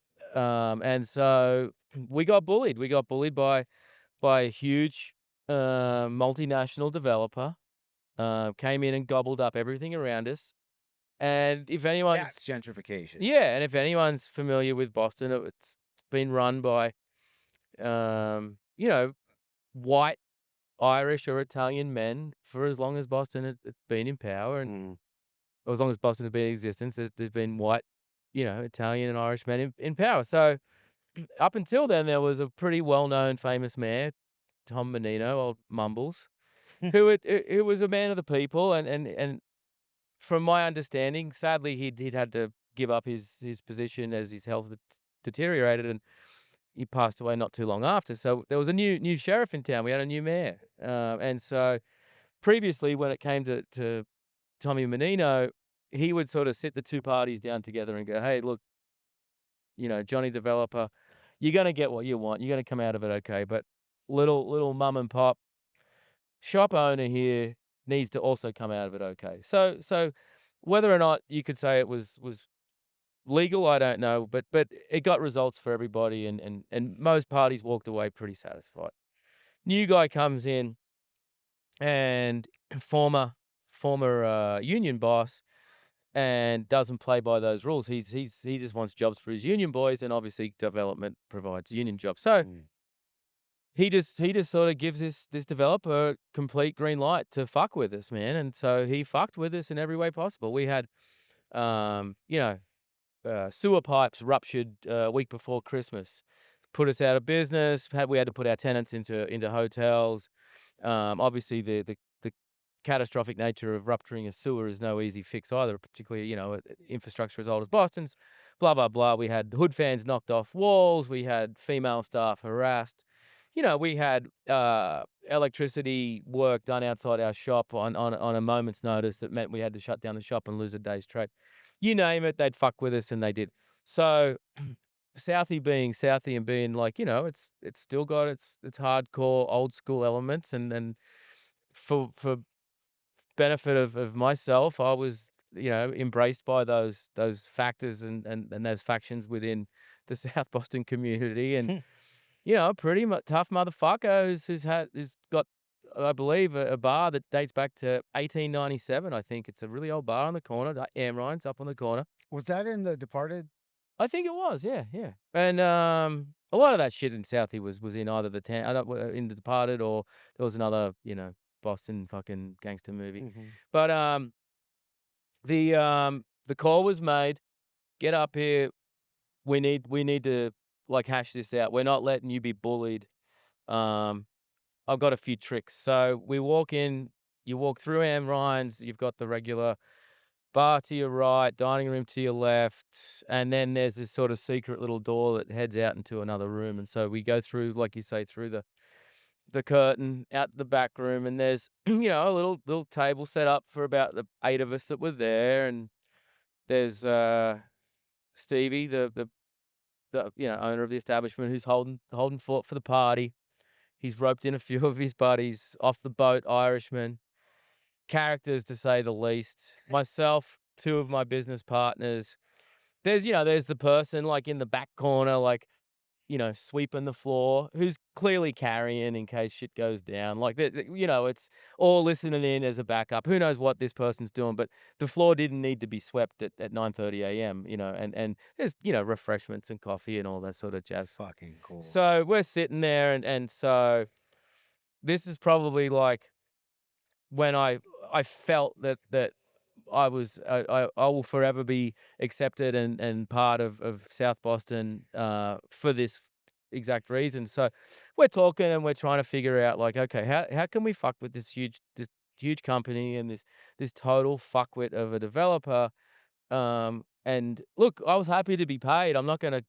And so we got bullied. We got bullied by a huge multinational developer. Came in and gobbled up everything around us. And if anyone's That's gentrification. yeah, and if anyone's familiar with Boston, it's been run by white Irish or Italian men for as long as Boston had been in power, and Mm. or as long as Boston had been in existence, there's been white, Italian and Irish men in power. So up until then, there was a pretty well-known, famous mayor, Tom Menino, old Mumbles, who was a man of the people, and from my understanding, sadly, he'd had to give up his position as his health deteriorated, and he passed away not too long after. So there was a new sheriff in town. We had a new mayor, and so previously, when it came to Tommy Menino, he would sort of sit the two parties down together and go, "Hey, look, Johnny Developer, you're gonna get what you want. You're gonna come out of it okay, but little mum and pop shop owner here needs to also come out of it okay. So whether or not you could say it was legal, I don't know, but it got results for everybody, and most parties walked away pretty satisfied. New guy comes in, and former union boss, and doesn't play by those rules. He just wants jobs for his union boys, and obviously development provides union jobs. So Mm. he just sort of gives this developer complete green light to fuck with us, man. And so he fucked with us in every way possible. We had, you know, sewer pipes ruptured a week before Christmas, put us out of business. We had to put our tenants into hotels. Obviously, the catastrophic nature of rupturing a sewer is no easy fix either, particularly, infrastructure as old as Boston's. Blah blah blah. We had hood fans knocked off walls. We had female staff harassed. We had electricity work done outside our shop on a moment's notice that meant we had to shut down the shop and lose a day's trade. You name it, they'd fuck with us, and they did. So Southie being Southie and being like, it's still got its hardcore old school elements, and for benefit of myself, I was, embraced by those factors and those factions within the South Boston community, and pretty tough motherfucker who's got, I believe, a bar that dates back to 1897. I think it's a really old bar on the corner. Amrine's up on the corner. Was that in The Departed? I think it was, yeah, yeah. And a lot of that shit in Southie was in either the in The Departed, or there was another, Boston fucking gangster movie. Mhm. But the call was made. Get up here. We need to like hash this out. We're not letting you be bullied. Um, I've got a few tricks. So we walk in. You walk through Am Ryan's. You've got the regular bar to your right, dining room to your left, and then there's this sort of secret little door that heads out into another room. And so we go through, like you say, through the curtain out the back room, and there's a little table set up for about the 8 of us that were there, and there's Stevie, the owner of the establishment, who's holding fort for the party. He's roped in a few of his buddies off the boat, Irishmen, characters to say the least. Myself, 2 of my business partners. There's the person like in the back corner, like, sweeping the floor, who's clearly carrying in case shit goes down. Like, it's all listening in as a backup. Who knows what this person's doing, but the floor didn't need to be swept at 9:30 a.m., and there's, refreshments and coffee and all that sort of jazz. Fucking cool. So we're sitting there, and so this is probably like when I felt that I was I will forever be accepted and part of South Boston for this exact reason. So we're talking and we're trying to figure out, like, okay, how can we fuck with this huge company and this total fuckwit of a developer? And look, I was happy to be paid. I'm not going to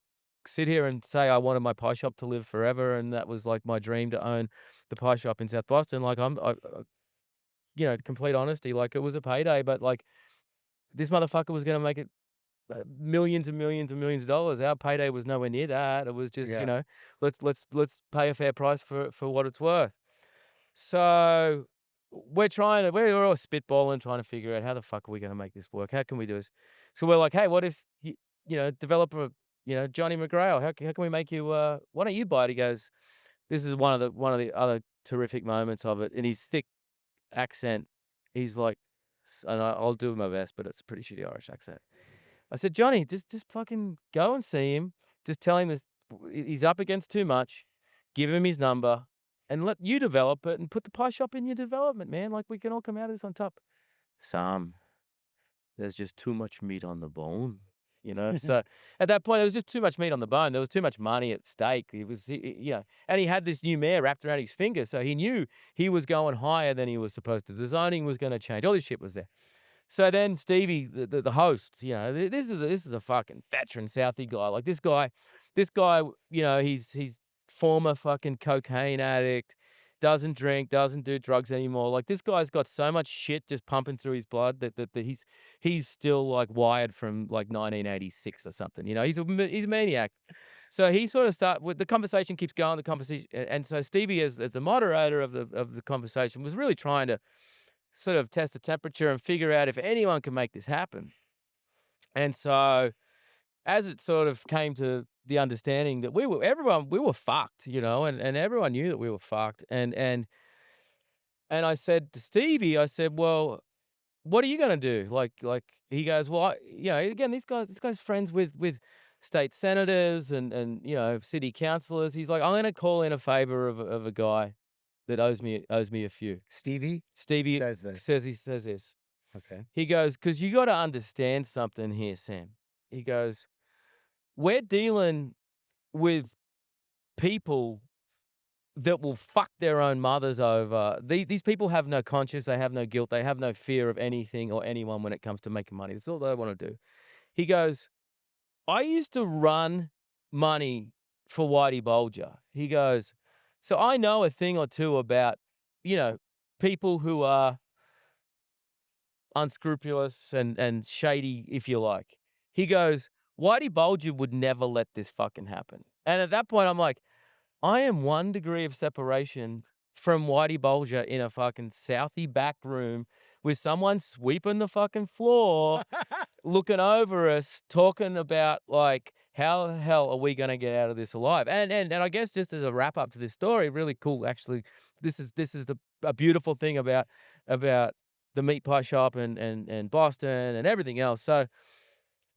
sit here and say I wanted my pie shop to live forever and that was like my dream to own the pie shop in South Boston. Like, complete honesty, like, it was a payday, but like this motherfucker was going to make it millions and millions and millions of dollars. Our payday was nowhere near that. It was just, Yeah. let's pay a fair price for what it's worth. So we're all spitballing, trying to figure out how the fuck are we going to make this work? How can we do this? So we're like, hey, what if developer, Johnny McGrail, how can we make you? Why don't you buy it? He goes, this is one of the other terrific moments of it. In his thick accent, he's like, and I'll do my best, but it's a pretty shitty Irish accent. I said, Johnny, just fucking go and see him. Just tell him this. He's up against too much. Give him his number and let you develop it and put the pie shop in your development, man. Like, we can all come out of this on top. Sam, there's just too much meat on the bone, So at that point, there was just too much meat on the bone. There was too much money at stake. And he had this new mayor wrapped around his finger, so he knew he was going higher than he was supposed to. The zoning was going to change. All this shit was there. So then Stevie, the host, this is a fucking veteran Southie guy. Like, this guy, he's former fucking cocaine addict, doesn't drink, doesn't do drugs anymore. Like, this guy's got so much shit just pumping through his blood that he's still like wired from like 1986 or something. He's a maniac. So he sort of start with the conversation keeps going, the conversation, and so Stevie, as the moderator of the conversation, was really trying to sort of test the temperature and figure out if anyone can make this happen. And so, as it sort of came to the understanding that we were fucked, and everyone knew that we were fucked. And I said to Stevie, I said, well, what are you gonna do? Like he goes, well, again, this guy's friends with state senators and city councilors. He's like, I'm gonna call in a favor of a guy that owes me a few. Stevie says this. he says this. Okay. He goes, because you got to understand something here, Sam. He goes, we're dealing with people that will fuck their own mothers over. These people have no conscience, they have no guilt, they have no fear of anything or anyone when it comes to making money. That's all they want to do. He goes, I used to run money for Whitey Bulger. He goes, so I know a thing or two about, people who are unscrupulous and shady, if you like. He goes, Whitey Bulger would never let this fucking happen. And at that point, I'm like, I am 1 degree of separation from Whitey Bulger in a fucking Southie back room with someone sweeping the fucking floor, looking over us, talking about like, how the hell are we going to get out of this alive? And I guess just as a wrap up to this story, really cool. Actually, this is a beautiful thing about the meat pie shop and Boston and everything else. So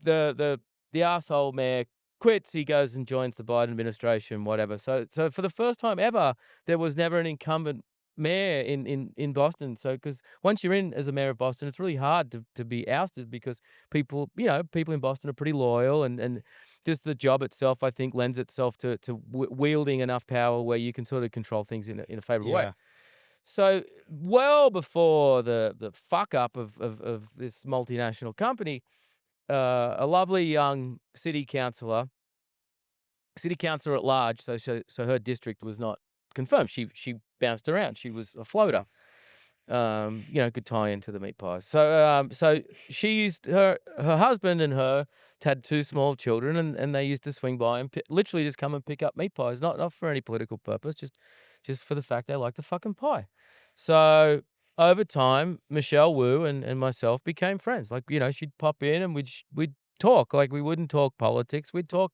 the asshole mayor quits. He goes and joins the Biden administration, whatever. So for the first time ever, there was never an incumbent mayor in Boston. So because once you're in as a mayor of Boston, it's really hard to be ousted because people in Boston are pretty loyal and just the job itself, I think, lends itself to wielding enough power where you can sort of control things in a favorable way. So well before the fuck up of this multinational company, a lovely young city councillor at large, so her district was not confirmed. She bounced around. She was a floater. Good tie into the meat pies. So she used her husband and her had 2 small children, and they used to swing by and literally just come and pick up meat pies, not for any political purpose, just for the fact they like the fucking pie. So over time, Michelle Wu and myself became friends. Like, she'd pop in and we'd talk. Like, we wouldn't talk politics. We'd talk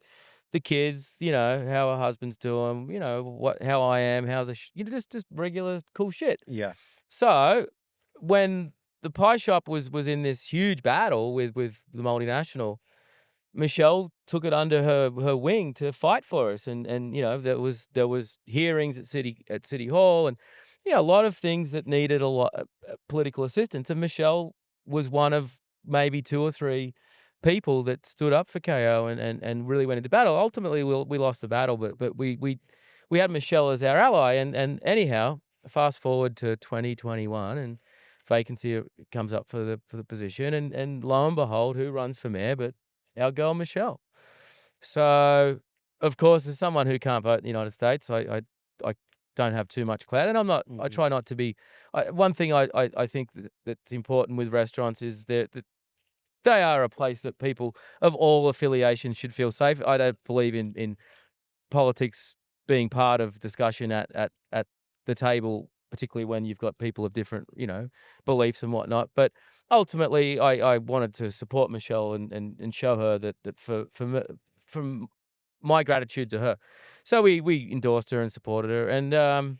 the kids, how her husband's doing, how I am, how's just regular cool shit. Yeah. So when the pie shop was in this huge battle with the multinational, Michelle took it under her wing to fight for us, and there was hearings at city hall, and a lot of things that needed a lot of political assistance, and Michelle was one of maybe 2 or 3 people that stood up for KO and really went into battle. Ultimately, we lost the battle, but we had Michelle as our ally, and anyhow, fast forward to 2021 and vacancy comes up for the position, and lo and behold, who runs for mayor but our girl Michelle. So, of course, as someone who can't vote in the United States, I don't have too much clout, and I'm not. I try not to be. One thing I think that's important with restaurants is that they are a place that people of all affiliations should feel safe. I don't believe in politics being part of discussion at the table, particularly when you've got people of different, beliefs and whatnot. But ultimately, I wanted to support Michelle and show her that from my gratitude to her. So we endorsed her and supported her, and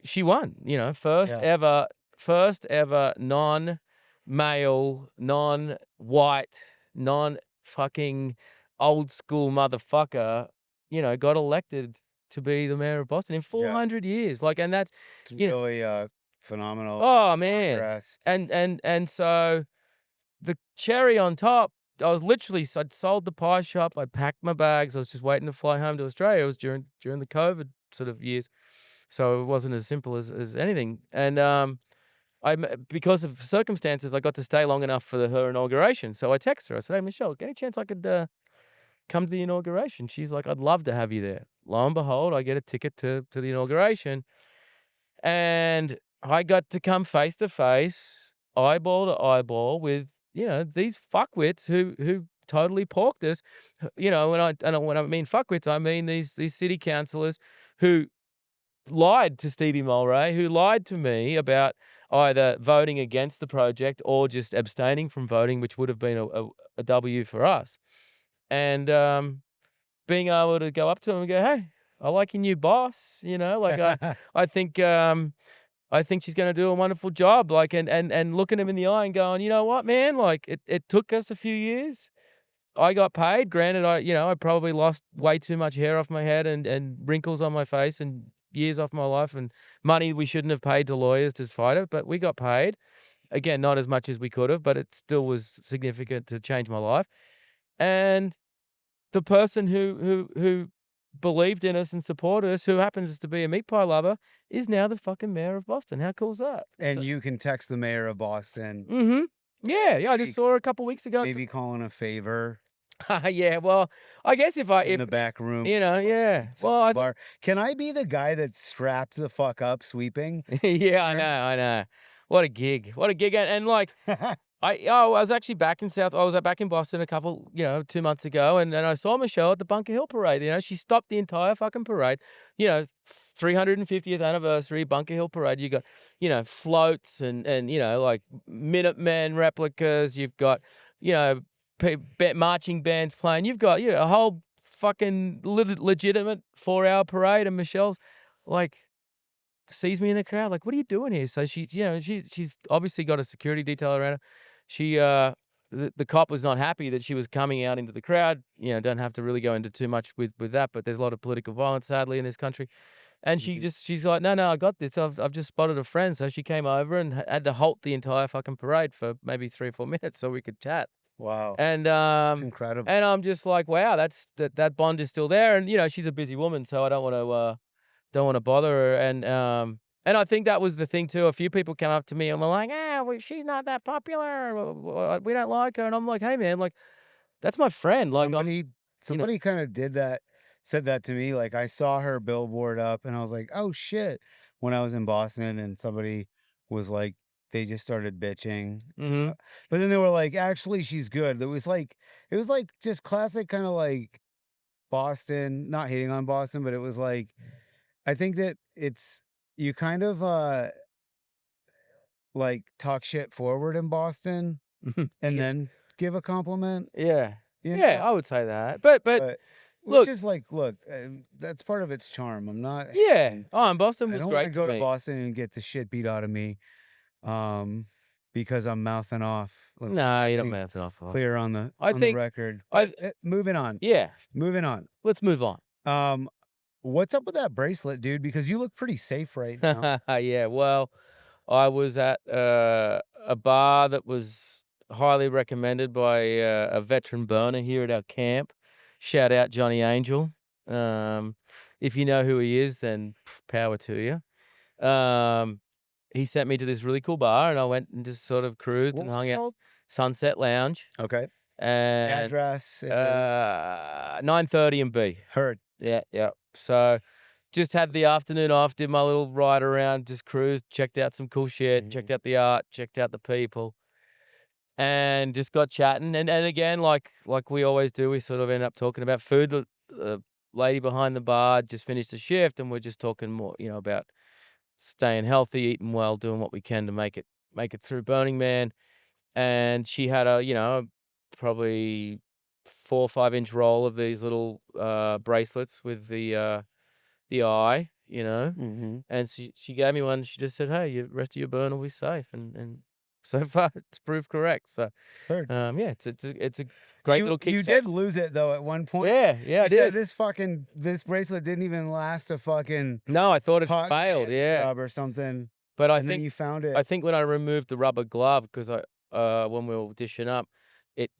she won. First ever non-male, non-white, non-fucking old school motherfucker, got elected to be the mayor of Boston in 400 years. Like, and that's, It's really phenomenal. oh man. progress. And so the cherry on top, I'd sold the pie shop, I'd packed my bags, I was just waiting to fly home to Australia. It was during the COVID sort of years. So it wasn't as simple as anything. And because of circumstances, I got to stay long enough for her inauguration. So I texted her. I said, hey, Michelle, any chance I could come to the inauguration? She's like, I'd love to have you there. Lo and behold, I get a ticket to the inauguration. And I got to come face to face, eyeball to eyeball with, these fuckwits who totally porked us. You know, when I mean fuckwits, I mean these city councillors who lied to Stevie Mulray, who lied to me about either voting against the project or just abstaining from voting, which would have been a W for us. And being able to go up to him and go, "Hey, I like your new boss," you know, like I think I think she's gonna do a wonderful job. Like and looking him in the eye and going, "You know what, man? Like it took us a few years. I got paid. Granted, I probably lost way too much hair off my head and wrinkles on my face and years off my life and money we shouldn't have paid to lawyers to fight it, but we got paid. Again, not as much as we could have, but it still was significant to change my life. And the person who believed in us and supported us, who happens to be a meat pie lover, is now the fucking mayor of Boston. How cool is that? And you can text the mayor of Boston, Mhm. Yeah, I just maybe saw her a couple weeks ago. maybe calling a favor Yeah, well, I guess if I in if the back room. yeah. Well, I Bar. Can I be the guy that's strapped the fuck up sweeping? yeah, I know. What a gig. What a gig. And like I was actually back in I was back in Boston a couple, 2 months ago, and I saw Michelle at the Bunker Hill parade. She stopped the entire fucking parade. 350th anniversary Bunker Hill parade. You got, floats and like Minutemen replicas. You've got, you know, marching bands playing. You've got a whole fucking legitimate 4-hour parade, and Michelle's like sees me in the crowd, like, "What are you doing here?" So she's obviously got a security detail around her. She the cop was not happy that she was coming out into the crowd. Don't have to really go into too much with that, but there's a lot of political violence sadly in this country. And she's like, "No, I got this. I've just spotted a friend." So she came over and had to halt the entire fucking parade for maybe 3 or 4 minutes so we could chat. Wow, And it's incredible. and I'm just like, wow, that bond is still there. And she's a busy woman, so I don't want to bother her. And I think that was the thing too. A few people come up to me and were like, well, she's not that popular. We don't like her. And I'm like, hey man, like that's my friend. Like Somebody you know, somebody kind of said that to me. Like I saw her billboard up and I was like, oh shit. When I was in Boston and somebody was like, they just started bitching. hmm Uh, But then they were like, actually, she's good. It was like just classic kind of like Boston, not hating on Boston, but it was like, I think that you kind of like talk shit forward in Boston and yeah, then give a compliment, yeah, you yeah. know? I would say that. But But which look, is like, look, that's part of its charm. I'm not yeah. hating. Oh, and Boston I was don't want to great to go to me. Boston and get the shit beat out of me, um, because I'm mouthing off. Let's get No, that you don't thing matter enough. clear on the I think record. But I moving on, yeah. moving on. Let's move on. Um, what's up with that bracelet, dude? Because you look pretty safe right now. Yeah. Well, I was at a bar that was highly recommended by a veteran burner here at our camp. Shout out Johnny Angel. Um, if you know who he is, then power to you. He sent me to this really cool bar, and I went and just sort of cruised What and was it hung out. called? Sunset Lounge, Okay. and Address is 9:30 and B. heard. Yeah, yeah. So just had the afternoon off, did my little ride around, just cruised, checked out some cool shit, Mhm. checked out the art, checked out the people, and just got chatting. And again, like we always do, we sort of end up talking about food. The lady behind the bar just finished the shift, and we're just talking more, about staying healthy, eating well, doing what we can to make it through Burning Man. And she had probably 4 or 5 inch roll of these little bracelets with the eye, Mhm. and she gave me one. She just said, "Hey, the rest of your burn will be safe," and so far it's proved correct. So, Heard. yeah, it's a great You little you kickset. did lose it though at one point. Yeah, yeah, I You said did. this bracelet didn't even last a fucking No, I thought it hot failed. hand Yeah, scrub or something, but I and then think you found I it. think when I removed the rubber glove because when we were dishing up, it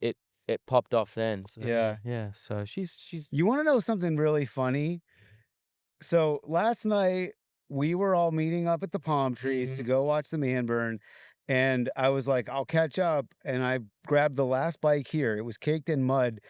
popped off then. So yeah, Yeah. yeah. So she's You wanna know something really funny? So last night we were all meeting up at the palm trees to Mhm. go watch the man burn, and I was like, "I'll catch up," and I grabbed the last bike here. It was caked in mud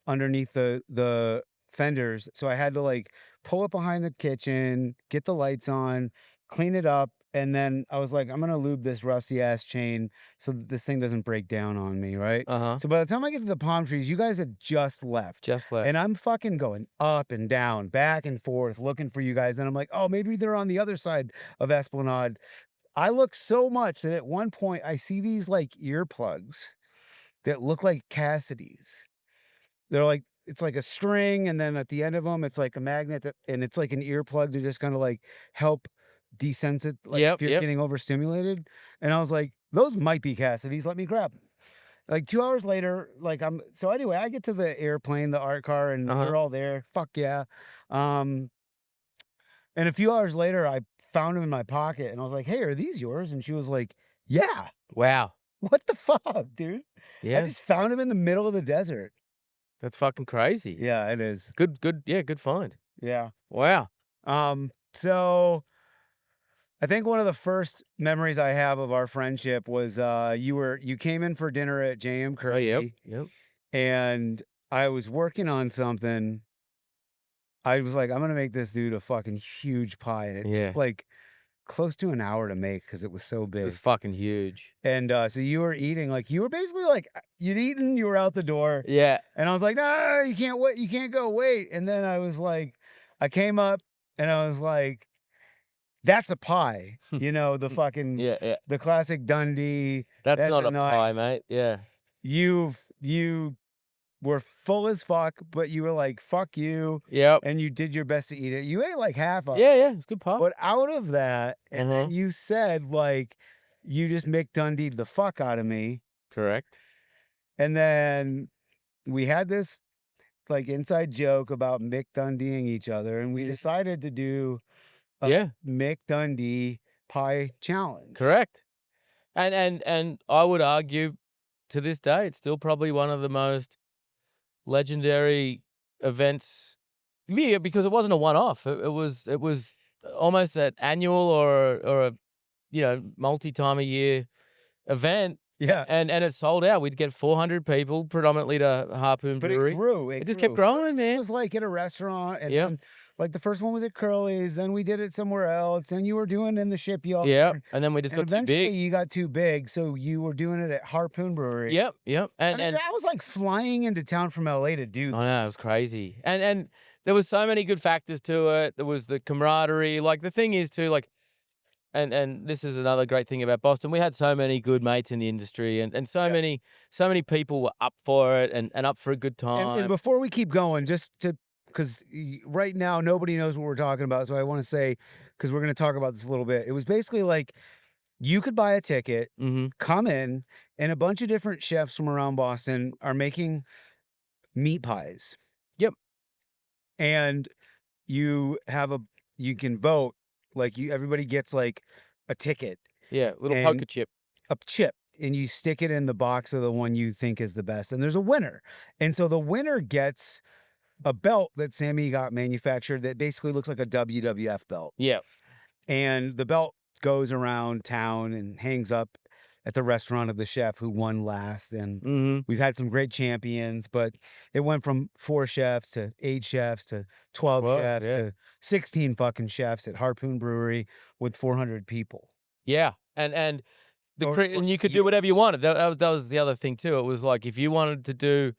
underneath the fenders, so I had to like pull it behind the kitchen, get the lights on, clean it up, and then I was like, I'm gonna lube this rusty ass chain so that this thing doesn't break down on me, right? Uh-huh. So by the time I get to the palm trees, you guys had just left. Just left. And I'm fucking going up and down, back and forth, looking for you guys. And I'm like, oh, maybe they're on the other side of Esplanade. I look so much that at one point I see these like earplugs that look like Cassidy's. They're like, it's like a string, and then at the end of them, it's like a magnet, and it's like an earplug to just kind of like help desensit, like if Yep, you're yep. getting overstimulated. And I was like, those might be Cassidy's. Let me grab them. Like 2 hours later, like so anyway, I get to the airplane, the art car, and Uh-huh. they're all there. Fuck yeah. Um, and a few hours later, I found them in my pocket, and I was like, hey, are these yours? And she was like, yeah. Wow. What the fuck, dude? I Yeah. just found him in the middle of the desert. That's fucking crazy. Yeah, it is. Good, yeah, good find. Yeah. Wow. So I think one of the first memories I have of our friendship was you came in for dinner at JM Oh, yep, Curry, yep. and I was working on something. I was like, I'm gonna make this dude a fucking huge pie, and it Yeah. took like close to an hour to make because it was so It big. was fucking huge. And so you were eating, like you were basically like you'd eaten, you were out the door, Yeah. and I was like, no, you can't wait, you can't go wait. And then I was like, I came up and I was like, that's a pie, the fucking Yeah, yeah. the classic Dundee. That's not a nut. pie, mate. Yeah. You were full as fuck, but you were like, fuck you, Yep. and you did your best to eat it. You ate like half of it. Yeah, yeah. It's good pie. But out of that, and Uh-huh. then you said like you just Mick Dundee'd the fuck out of me. Correct. And then we had this like inside joke about Mick Dundeeing each other, and we decided to do a Yeah. Mick Dundee pie challenge. Correct. And I would argue to this day, it's still probably one of the most legendary events. Yeah, because it wasn't a one-off. It was almost an annual or a multi-time a year event. Yeah. And it sold out. We'd get 400 people, predominantly to Harpoon But Brewery. it grew. It just kept growing, First man. It was like at a restaurant, and Yep. then, like the first one was at Curly's. Then we did it somewhere else, and you were doing it in the shipyard. Yeah, and then we just And got too eventually big. you got too big, so you were doing it at Harpoon Brewery. Yep, yep. I mean, And I was like flying into town from LA to do this. I know, it was crazy. And there was so many good factors to it. There was the camaraderie. Like the thing is too, like and this is another great thing about Boston. We had so many good mates in the industry, and so many people were up for it and up for a good time. And before we keep going, just to because right now nobody knows what we're talking about, so I want to say, because we're going to talk about this a little bit. It was basically like you could buy a ticket, come in, and a bunch of different chefs from around Boston are making meat pies. Yep. And you can vote, like everybody gets like a ticket, Yeah, little and poker chip. a chip, and you stick it in the box of the one you think is the best, and there's a winner. And so the winner gets a belt that Sammy got manufactured that basically looks like a WWF belt. Yeah. And the belt goes around town and hangs up at the restaurant of the chef who won last. And we've had some great champions, but it went from 4 chefs to 8 chefs to 12 chefs to 16 fucking chefs at Harpoon Brewery with 400 people. Yeah, and Or you could do whatever you wanted. That was the other thing too. It was like if you wanted to do,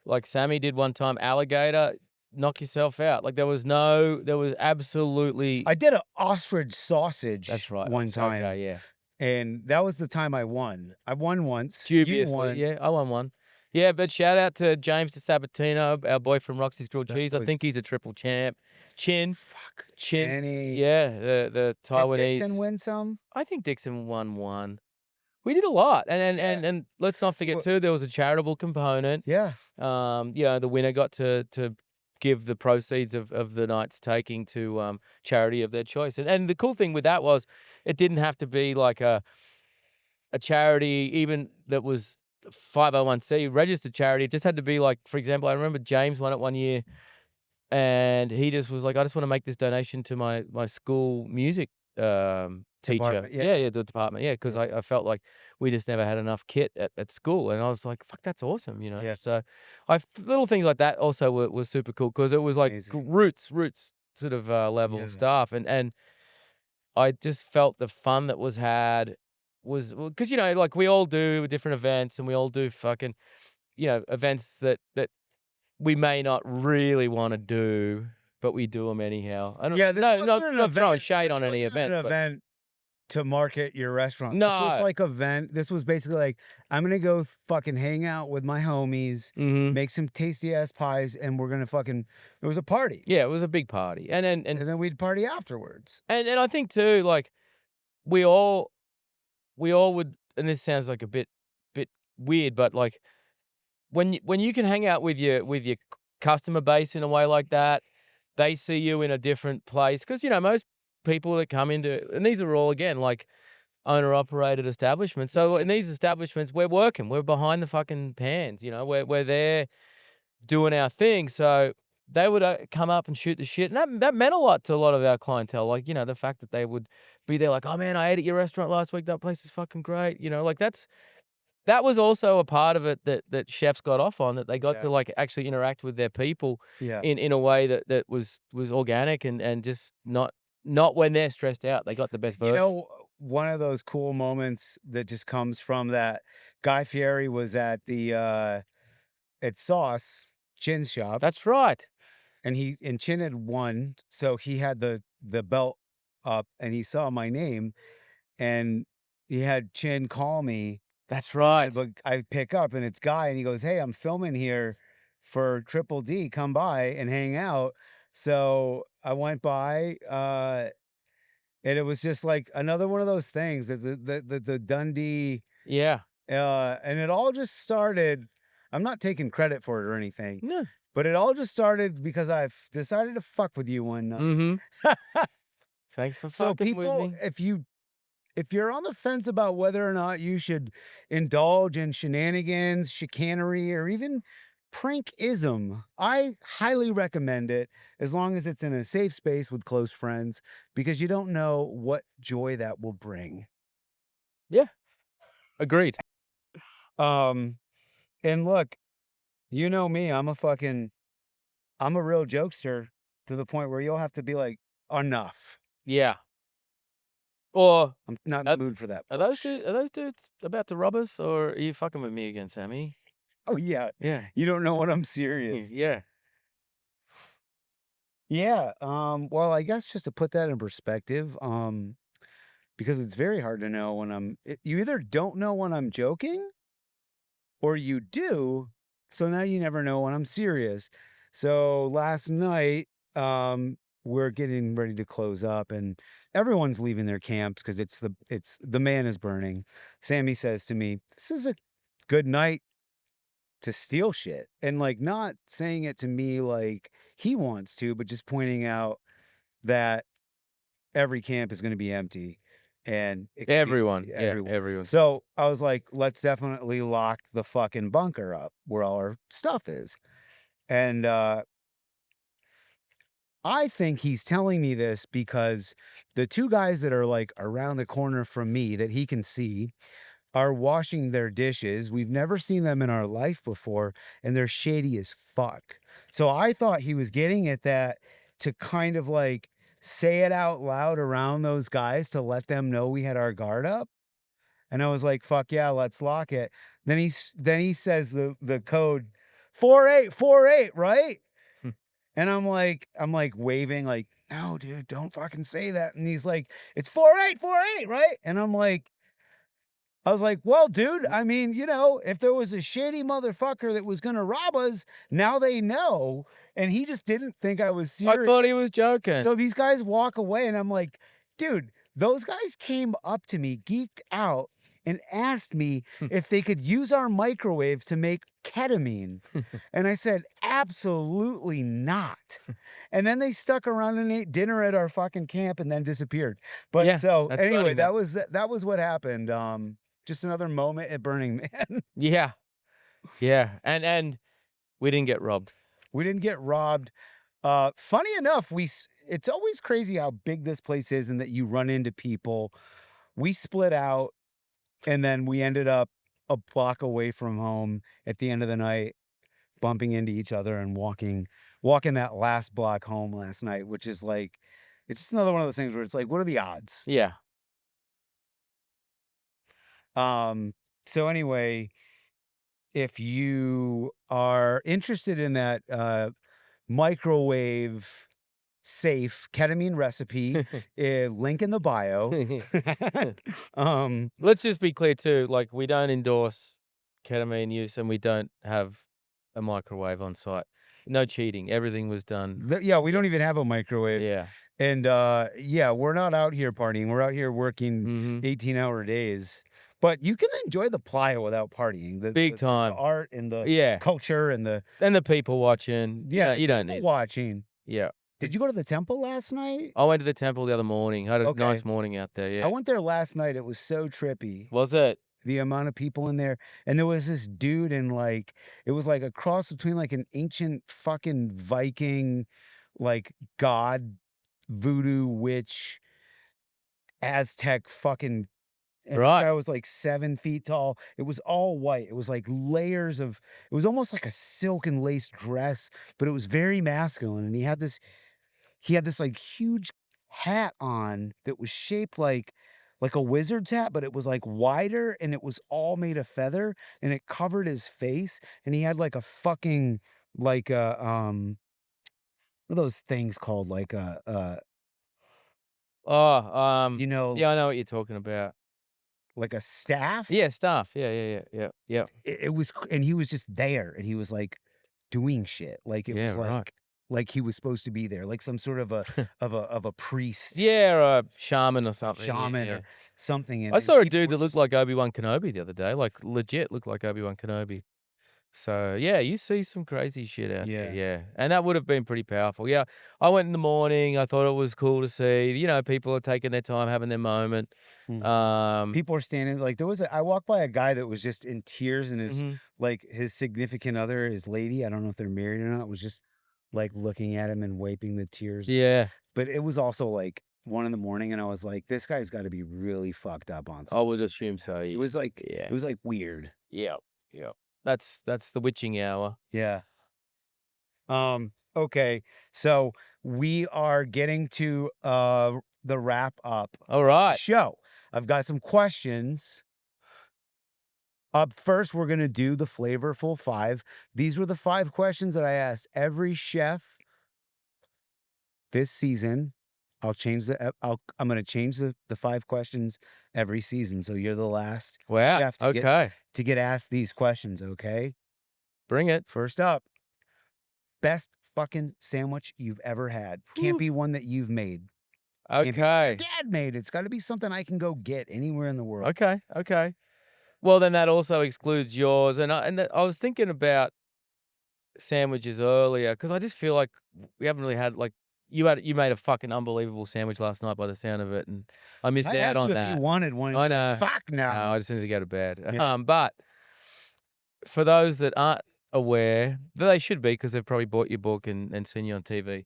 like Sammy did one time, alligator, knock yourself out. Like there was absolutely. I did an ostrich sausage. That's right. One time. Okay, yeah. And that was the time I won. I won once. Dubiously, You won. yeah, I won one. Yeah, but shout out to James de Sabatino, our boy from Roxy's Grilled Cheese. I think he's a triple champ. Chin. Jenny. Yeah, the Taiwanese. Did Dixon win some? I think Dixon won one. We did a lot, and let's not forget too, there was a charitable component. Yeah. The winner got to give the proceeds of the night's taking to charity of their choice. And the cool thing with that was it didn't have to be like a charity even that was 501c registered charity. It just had to be like, for example, I remember James won it one year, and he just was like, I just want to make this donation to my school music teacher. Department, Yeah, the department. Yeah, because I felt like we just never had enough kit at school, and I was like, fuck, that's awesome, Yeah. So little things like that also were super cool because it was like Amazing. roots sort of level stuff, and I just felt the fun that was had was because like we all do different events and we all do fucking events that we may not really want to do, but we do them anyhow. I don't Yeah, this no wasn't not an not throwing event. shade This on any wasn't an events, but event to market your restaurant. This was no. like event. This was basically like, I'm gonna go fucking hang out with my homies, Mhm. make some tasty ass pies, and we're gonna fucking. It was a party, Yeah, it was a big party, and then and and then we'd party afterwards. and and I think too, like we all we all would, and this sounds like a bit weird, but like when you can hang out with your customer base in a way like that, they see you in a different place because most people that come into, and these are all again like owner operated establishments. So in these establishments, we're working, we're behind the fucking pans, we're there doing our thing. So they would come up and shoot the shit, and that meant a lot to a lot of our clientele. Like the fact that they would be there, like, oh man, I ate at your restaurant last week. That place is fucking great. Like that was also a part of it that chefs got off on, that they got Yeah, to, like, actually interact with their people yeah. in a way that was organic and just not when they're stressed out. They got the best You version. know, one of those cool moments that just comes from that. Guy Fieri was at Sauce Chin's shop, That's right. and Chin had won, so he had the belt up, and he saw my name, and he had Chin call me, That's and right. but I pick up, and it's Guy, and he goes, "Hey, I'm filming here for Triple D. Come by and hang out." So I went by, and it was just like another one of those things that the Dundee, Yeah. and it all just started. I'm not taking credit for it or anything, Yeah. but it all just started because I've decided to fuck with you one night. Mhm. Thanks for So fucking with people, me. if you're on the fence about whether or not you should indulge in shenanigans, chicanery, or even prankism, I highly recommend it as long as it's in a safe space with close friends, because you don't know what joy that will bring. Yeah. Agreed. Um, and look, you know me, I'm a real jokester to the point where you'll have to be like, enough. Yeah. Or I'm not in are the mood for that are those bullshit. dudes are those dudes about to rob us, or are you fucking with me again, Sammy? Oh yeah, Yeah. you don't know when I'm serious. Yeah. Yeah, well, I guess just to put that in perspective, because it's very hard to know when you either don't know when I'm joking or you do, so now you never know when I'm serious. So last night, we're getting ready to close up, and everyone's leaving their camps because it's the man is burning. Sammy says to me, "This is a good night to steal shit," and like not saying it to me like he wants to, but just pointing out that every camp is gonna be empty, and it could be Everyone. Yeah, everyone. everyone. So, I was like, "Let's definitely lock the fucking bunker up where all our stuff is." And, I think he's telling me this because the 2 guys that are, like, around the corner from me that he can see are washing their dishes. We've never seen them in our life before, and they're shady as fuck. So I thought he was getting at that to kind of like say it out loud around those guys to let them know we had our guard up. And I was like, "Fuck yeah, let's lock it." Then he says the code 4848, right? And I'm like waving like, "No, dude, don't fucking say that." And he's like, "It's 4848, right?" And I was like, "Well, dude, I mean, if there was a shady motherfucker that was gonna rob us, now they know." And he just didn't think I was I serious. thought he was joking. So these guys walk away, and I'm like, "Dude, those guys came up to me, geeked out, and asked me if they could use our microwave to make ketamine." And I said, "Absolutely not." And then they stuck around and ate dinner at our fucking camp and then disappeared. But Yeah, so that's funny, anyway, man. that was what happened. Just another moment at Burning Man. Yeah. Yeah, and we didn't get robbed. We didn't get robbed. Funny enough, it's always crazy how big this place is and that you run into people. We split out, and then we ended up a block away from home at the end of the night, bumping into each other and walking that last block home last night, which is like It's just another one of those things where it's like, what are the odds? Yeah. So anyway, if you are interested in that microwave safe ketamine recipe, link in the bio. um, Let's just be clear too, like, we don't endorse ketamine use, and we don't have a microwave on site. No cheating. Everything was done. yeah, we don't even have a microwave. Yeah. And yeah, we're not out here partying. We're out here working Mhm. 18-hour days. But you can enjoy the playa without partying. Big The time. art and the Yeah. culture and the And the people watching. yeah, You don't people need. watching. Yeah. Did you go to the temple last night? I went to the temple the other morning. Had a Okay. nice morning out there, I yeah. went there last night. It was so trippy. Was it? The amount of people in there. And there was this dude in like, it was like a cross between like an ancient fucking Viking, like god, voodoo witch, Aztec fucking. And this Right. guy was like 7 feet tall. It was all white. It was like layers of, it was almost like a silk and lace dress, but it was very masculine. And he had this like huge hat on that was shaped like a wizard's hat, but it was like wider and it was all made of feather and it covered his face. And he had like a fucking like a what are those things called? Like a Oh, you know, yeah, I know what you're talking about. like a staff. Yeah, stuff. Yeah. It was and he was just there and he was like doing shit. Like it Yeah, was right. like he was supposed to be there, like some sort of a priest, Yeah, or a shaman or something. shaman Yeah. or something. I And saw a people dude were that looked just like Obi-Wan Kenobi the other day, like legit looked like Obi-Wan Kenobi. So, yeah, you see some crazy shit out there, yeah. yeah, and that would have been pretty powerful. Yeah, I went in the morning, I thought it was cool to see, people are taking their time, having their moment. Mhm. Um People are standing like I walked by a guy that was just in tears and Mhm. his significant other, his lady, I don't know if they're married or not, was just like looking at him and wiping the tears. Yeah, But it was also like 1 in the morning and I was like, this guy's got to be really fucked up on I would something. assume so, It was like yeah. it was like weird. Yeah, yeah. That's the witching hour. Yeah. Okay. So we are getting to the wrap up Alright. show. I've got some questions. Up first, we're gonna do the flavorful five. These were the 5 questions that I asked every chef this season. I'm gonna change the 5 questions every season. So you're the last Wow, chef okay. to get asked these questions, okay? Bring it. First up, best fucking sandwich you've ever had. Can't Oof. be one that you've made. Can't be one your Okay. dad made. It's gotta be something I can go get anywhere in the world. Okay. Well, then that also excludes yours, and I was thinking about sandwiches earlier because I just feel like we haven't really had, like, you made a fucking unbelievable sandwich last night by the sound of it, and I missed I out asked on you if you that. wanted one. I You're like, know. fuck No, no. I just need to go to bed. Yeah. But for those that aren't aware, they should be because they've probably bought your book and seen you on TV.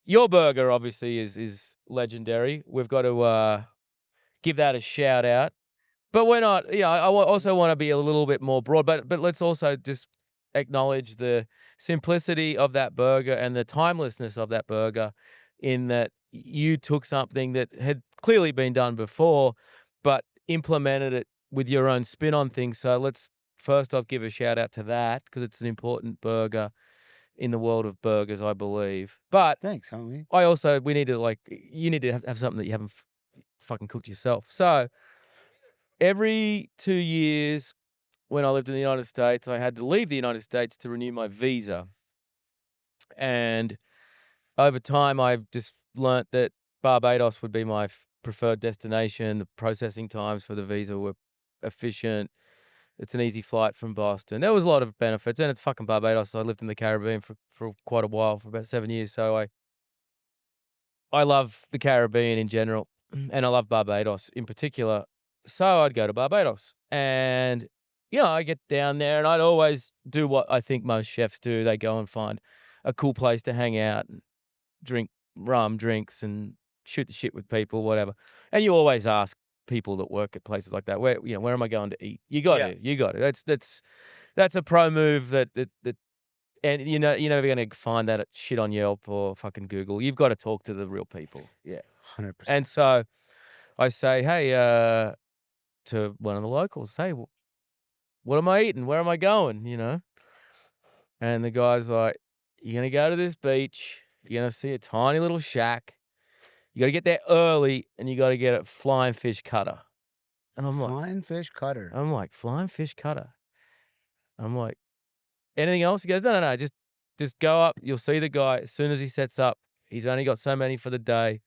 Your burger obviously is legendary. We've got to give that a shout out. But we're not, also want to be a little bit more broad, but let's also just acknowledge the simplicity of that burger and the timelessness of that burger, in that you took something that had clearly been done before, but implemented it with your own spin on things. So let's first off give a shout out to that because it's an important burger in the world of burgers, I believe. But Thanks, homie. we need to, like, you need to have something that you haven't fucking cooked yourself. So every 2 years when I lived in the United States, I had to leave the United States to renew my visa. And over time, I just learnt that Barbados would be my preferred destination. The processing times for the visa were efficient. It's an easy flight from Boston. There was a lot of benefits, and it's fucking Barbados. I lived in the Caribbean for quite a while, for about 7 years. So I love the Caribbean in general, and I love Barbados in particular. So I'd go to Barbados, and I get down there, and I'd always do what I think most chefs do. They go and find a cool place to hang out and drink rum drinks and shoot the shit with people, whatever. And you always ask people that work at places like that, where am I going to eat? You got Yeah. to. That's a pro move that and you're never gonna find that shit on Yelp or fucking Google. You've got to talk to the real people. Yeah. 100%. And so I say, hey, to one of the locals, hey, what am I eating? Where am I going? And the guy's like, you're gonna go to this beach. You're gonna see a tiny little shack. You gotta get there early, and you gotta get a flying fish cutter. And Flying fish cutter. I'm like, flying fish cutter. I'm like, anything else? He goes, no, no, no. Just go up. You'll see the guy as soon as he sets up. He's only got so many for the day.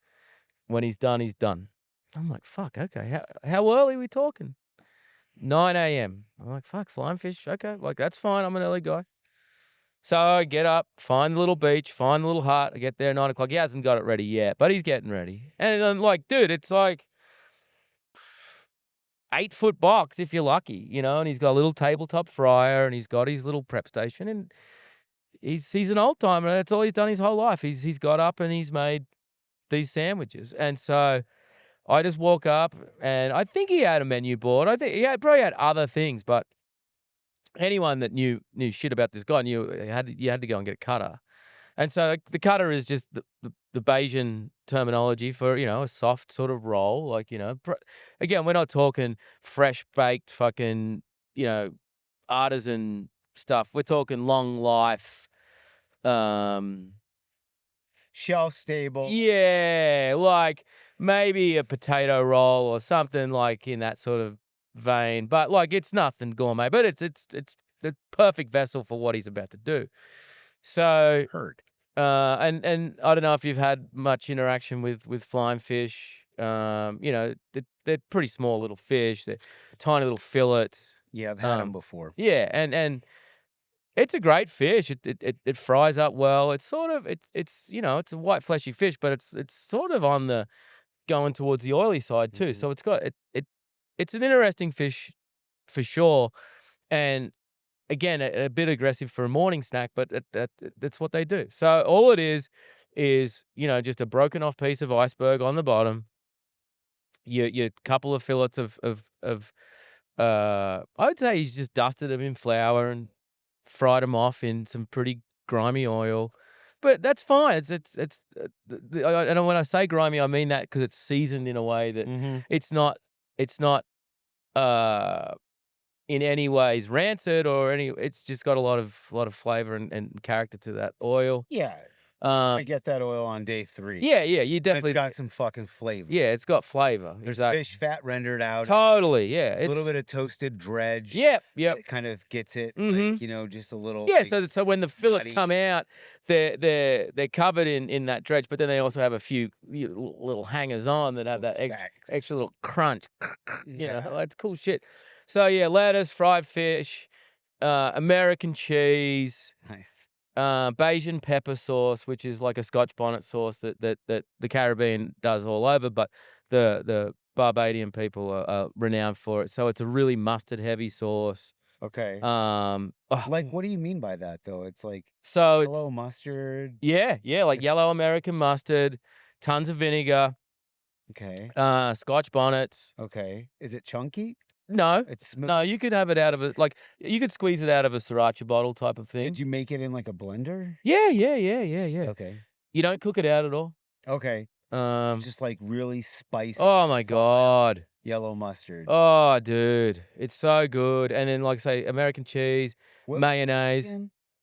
When he's done, he's done. I'm like, fuck. Okay. How early are we talking? 9 a.m. I'm like, fuck, flying fish. Okay, like that's fine. I'm an early guy. So I get up, find the little beach, find the little hut. I get there at 9 o'clock. He hasn't got it ready yet, but he's getting ready. And I'm like, dude, it's like 8-foot box if you're lucky, and he's got a little tabletop fryer and he's got his little prep station, and he's an old timer. That's all he's done his whole life. He's got up and he's made these sandwiches. And so I just walk up, and I think he had a menu board. I think he probably had other things, but anyone that knew shit about this guy knew you had to go and get a cutter. And so the cutter is just the Bayesian terminology for, a soft sort of roll. Like, again, we're not talking fresh baked fucking, artisan stuff. We're talking long life, Shelf stable. yeah, like maybe a potato roll or something like in that sort of vein. But like it's nothing gourmet, but it's the perfect vessel for what he's about to do. So Heard. and I don't know if you've had much interaction with flying fish. They're pretty small little fish. They're tiny little fillets. Yeah, I've had them before. Yeah, and it's a great fish. It fries up well. It's sort of it's a white fleshy fish, but it's sort of on the going towards the oily side too. So it's got it's an interesting fish for sure. And again, a bit aggressive for a morning snack, but that's what they do. So all it is just a broken off piece of iceberg on the bottom. Your couple of fillets of I would say he's just dusted them in flour and fried them off in some pretty grimy oil, but that's fine. And when I say grimy, I mean that because it's seasoned in a way that it's not in any ways rancid or any. It's just got a lot of flavor and character to that oil. Yeah. I get that oil on day 3. Yeah, you definitely. It's got some fucking flavor. Yeah, it's got flavor. There's fish fat rendered out. Totally, yeah. A little bit of toasted dredge. Yep. It kind of gets it, like, just a little. Yeah, like, so when the fillets nutty. come out, they're covered in that dredge, but then they also have a few little hangers on that have that extra little crunch. It's cool shit. So yeah, lettuce, fried fish, American cheese. Nice. Bayesian pepper sauce, which is like a Scotch bonnet sauce that the Caribbean does all over, but the Barbadian people are renowned for it. So it's a really mustard heavy sauce. Okay. Like what do you mean by that though? It's like yellow mustard. Yeah, like yellow American mustard, tons of vinegar. Okay. Scotch bonnets. Okay. Is it chunky? No, it's smooth. No. You could have it out of you could squeeze it out of a sriracha bottle type of thing. Did you make it in like a blender? Yeah. Okay. You don't cook it out at all. Okay. Just like really spicy. Oh my God. Yellow mustard. Oh, dude, it's so good. And then, like say, American cheese, mayonnaise,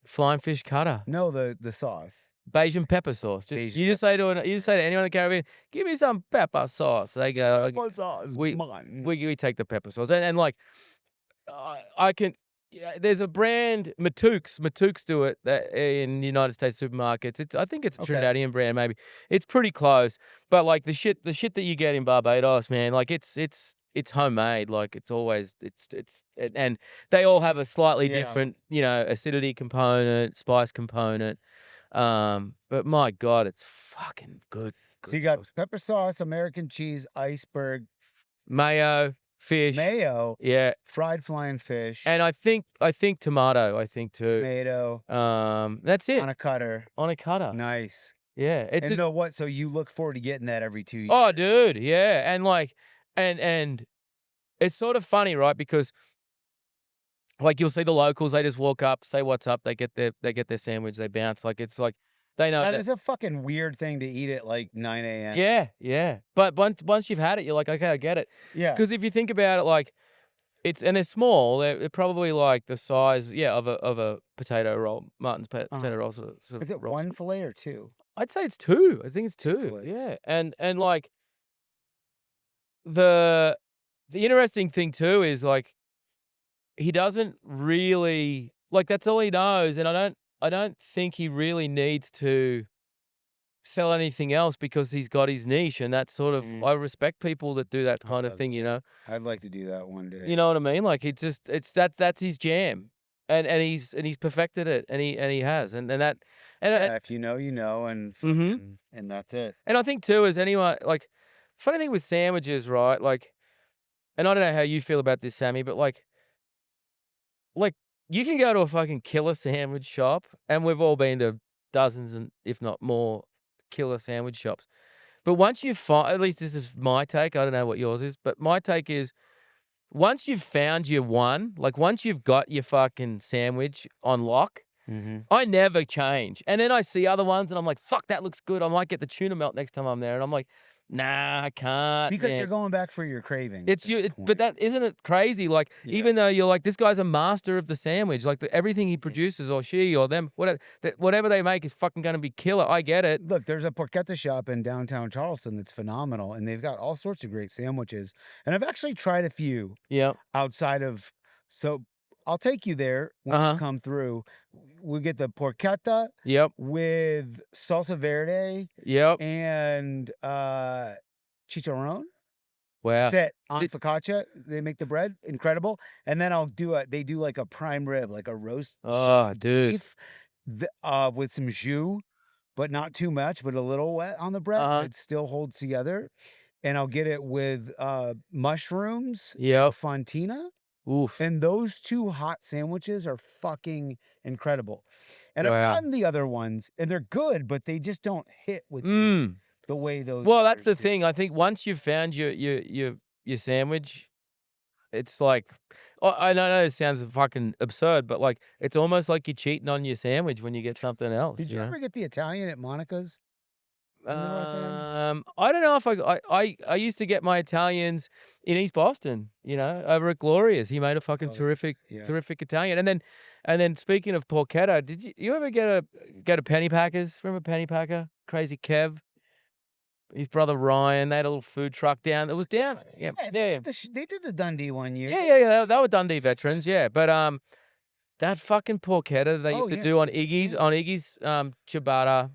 flying fish cutter. No, the sauce. Bayesian pepper sauce. You just say to anyone in the Caribbean, "Give me some pepper sauce." They go, "Pepper sauce, we take the pepper sauce." And like, I can. Yeah, there's a brand Matooks do it in United States supermarkets. I think it's a Trinidadian brand maybe. It's pretty close, but like the shit that you get in Barbados, man, like it's homemade. Like it's always and they all have a slightly different, acidity component, spice component. But my God, it's fucking good. So you got pepper sauce, American cheese, iceberg, mayo, fish, yeah, fried flying fish, and I think tomato. I think too. Tomato. That's it. On a cutter. Nice. Yeah. And what? So you look forward to getting that every 2 years? Oh, dude, yeah, and like, and it's sort of funny, right? Because Like, you'll see the locals, they just walk up, say, "What's up?" They get their sandwich, they bounce, like, it's like they know That that. is a fucking weird thing to eat at, like, 9 a.m. Yeah, yeah. But once you've had it, you're like, "Okay, I get it." Yeah. Because if you think about it, like, they're small, they're probably, like, the size, yeah, of a potato roll, Martin's Uh-huh. potato roll sort of Is it rolls. 1 fillet or 2? I'd say it's 2, I think it's 2 2, fillets. yeah, and, like, the the interesting thing too is, like, he doesn't really like, that's all he knows, and I don't think he really needs to sell anything else because he's got his niche, and that's sort of Mhm. I respect people that do that I kind of love thing, you that. know? I'd like to do that one day. You know what I mean? Like, it's that's his jam, and he's perfected it, and he has, and that and Yeah, if you know, you know, and mhm, fucking and that's it. and I think too is anyone like, funny thing with sandwiches, right? Like, and I don't know how you feel about this, Sammy, but like, you can go to a fucking killer sandwich shop, and we've all been to dozens and if not more killer sandwich shops. But once you find, at least this is my take, I don't know what yours is, but my take is once you've found your one, like once you've got your fucking sandwich on lock, Mhm. I never change. And then I see other ones and I'm like, fuck, that looks good. I might get the tuna melt next time I'm there. And I'm like, nah, I can't, Because man. you're going back for your cravings It's at you, that but point. that isn't it crazy? Like, Yeah. even though you're like, this guy's a master of the sandwich, like everything he Mhm. produces or she or them, whatever they make is fucking gonna be killer. I get it. Look, there's a porchetta shop in downtown Charleston that's phenomenal, and they've got all sorts of great sandwiches, and I've actually tried a few Yep. outside of so I'll take you there when Uh you huh. come through. We get the porchetta Yep. with salsa verde Yep. and, chicharrón. Wow. That's it. On Did, focaccia, they make the bread, incredible, and then they do like a prime rib, like a roast oh, shaved dude. beef, with some jus, but not too much, but a little wet on the bread, Uh but huh. it still holds together, and I'll get it with, mushrooms and a Yep. fontina, Oof. and those 2 hot sandwiches are fucking incredible, and I've Wow. gotten the other ones, and they're good, but they just don't hit with me Mm. the way those Well, that's others the do. thing. I think once you've found your sandwich, it's like, I know this sounds fucking absurd, but like it's almost like you're cheating on your sandwich when you get something else, Did you you know? ever get the Italian at Monica's in the North End? I don't know if I used to get my Italians in East Boston, you know, over at Gloria's. He made a fucking Oh, yeah. terrific Italian. And then speaking of porchetta, did you ever go to Penny Packers? Remember Penny Packer? Crazy Kev, his brother Ryan. They had a little food truck down. It was down. Yeah, Yeah, yeah, they did the Dundee one year, yeah, didn't yeah, yeah. They were Dundee veterans. Yeah, but that fucking porchetta they they? Oh, used to yeah, do on it's insane. Iggy's ciabatta,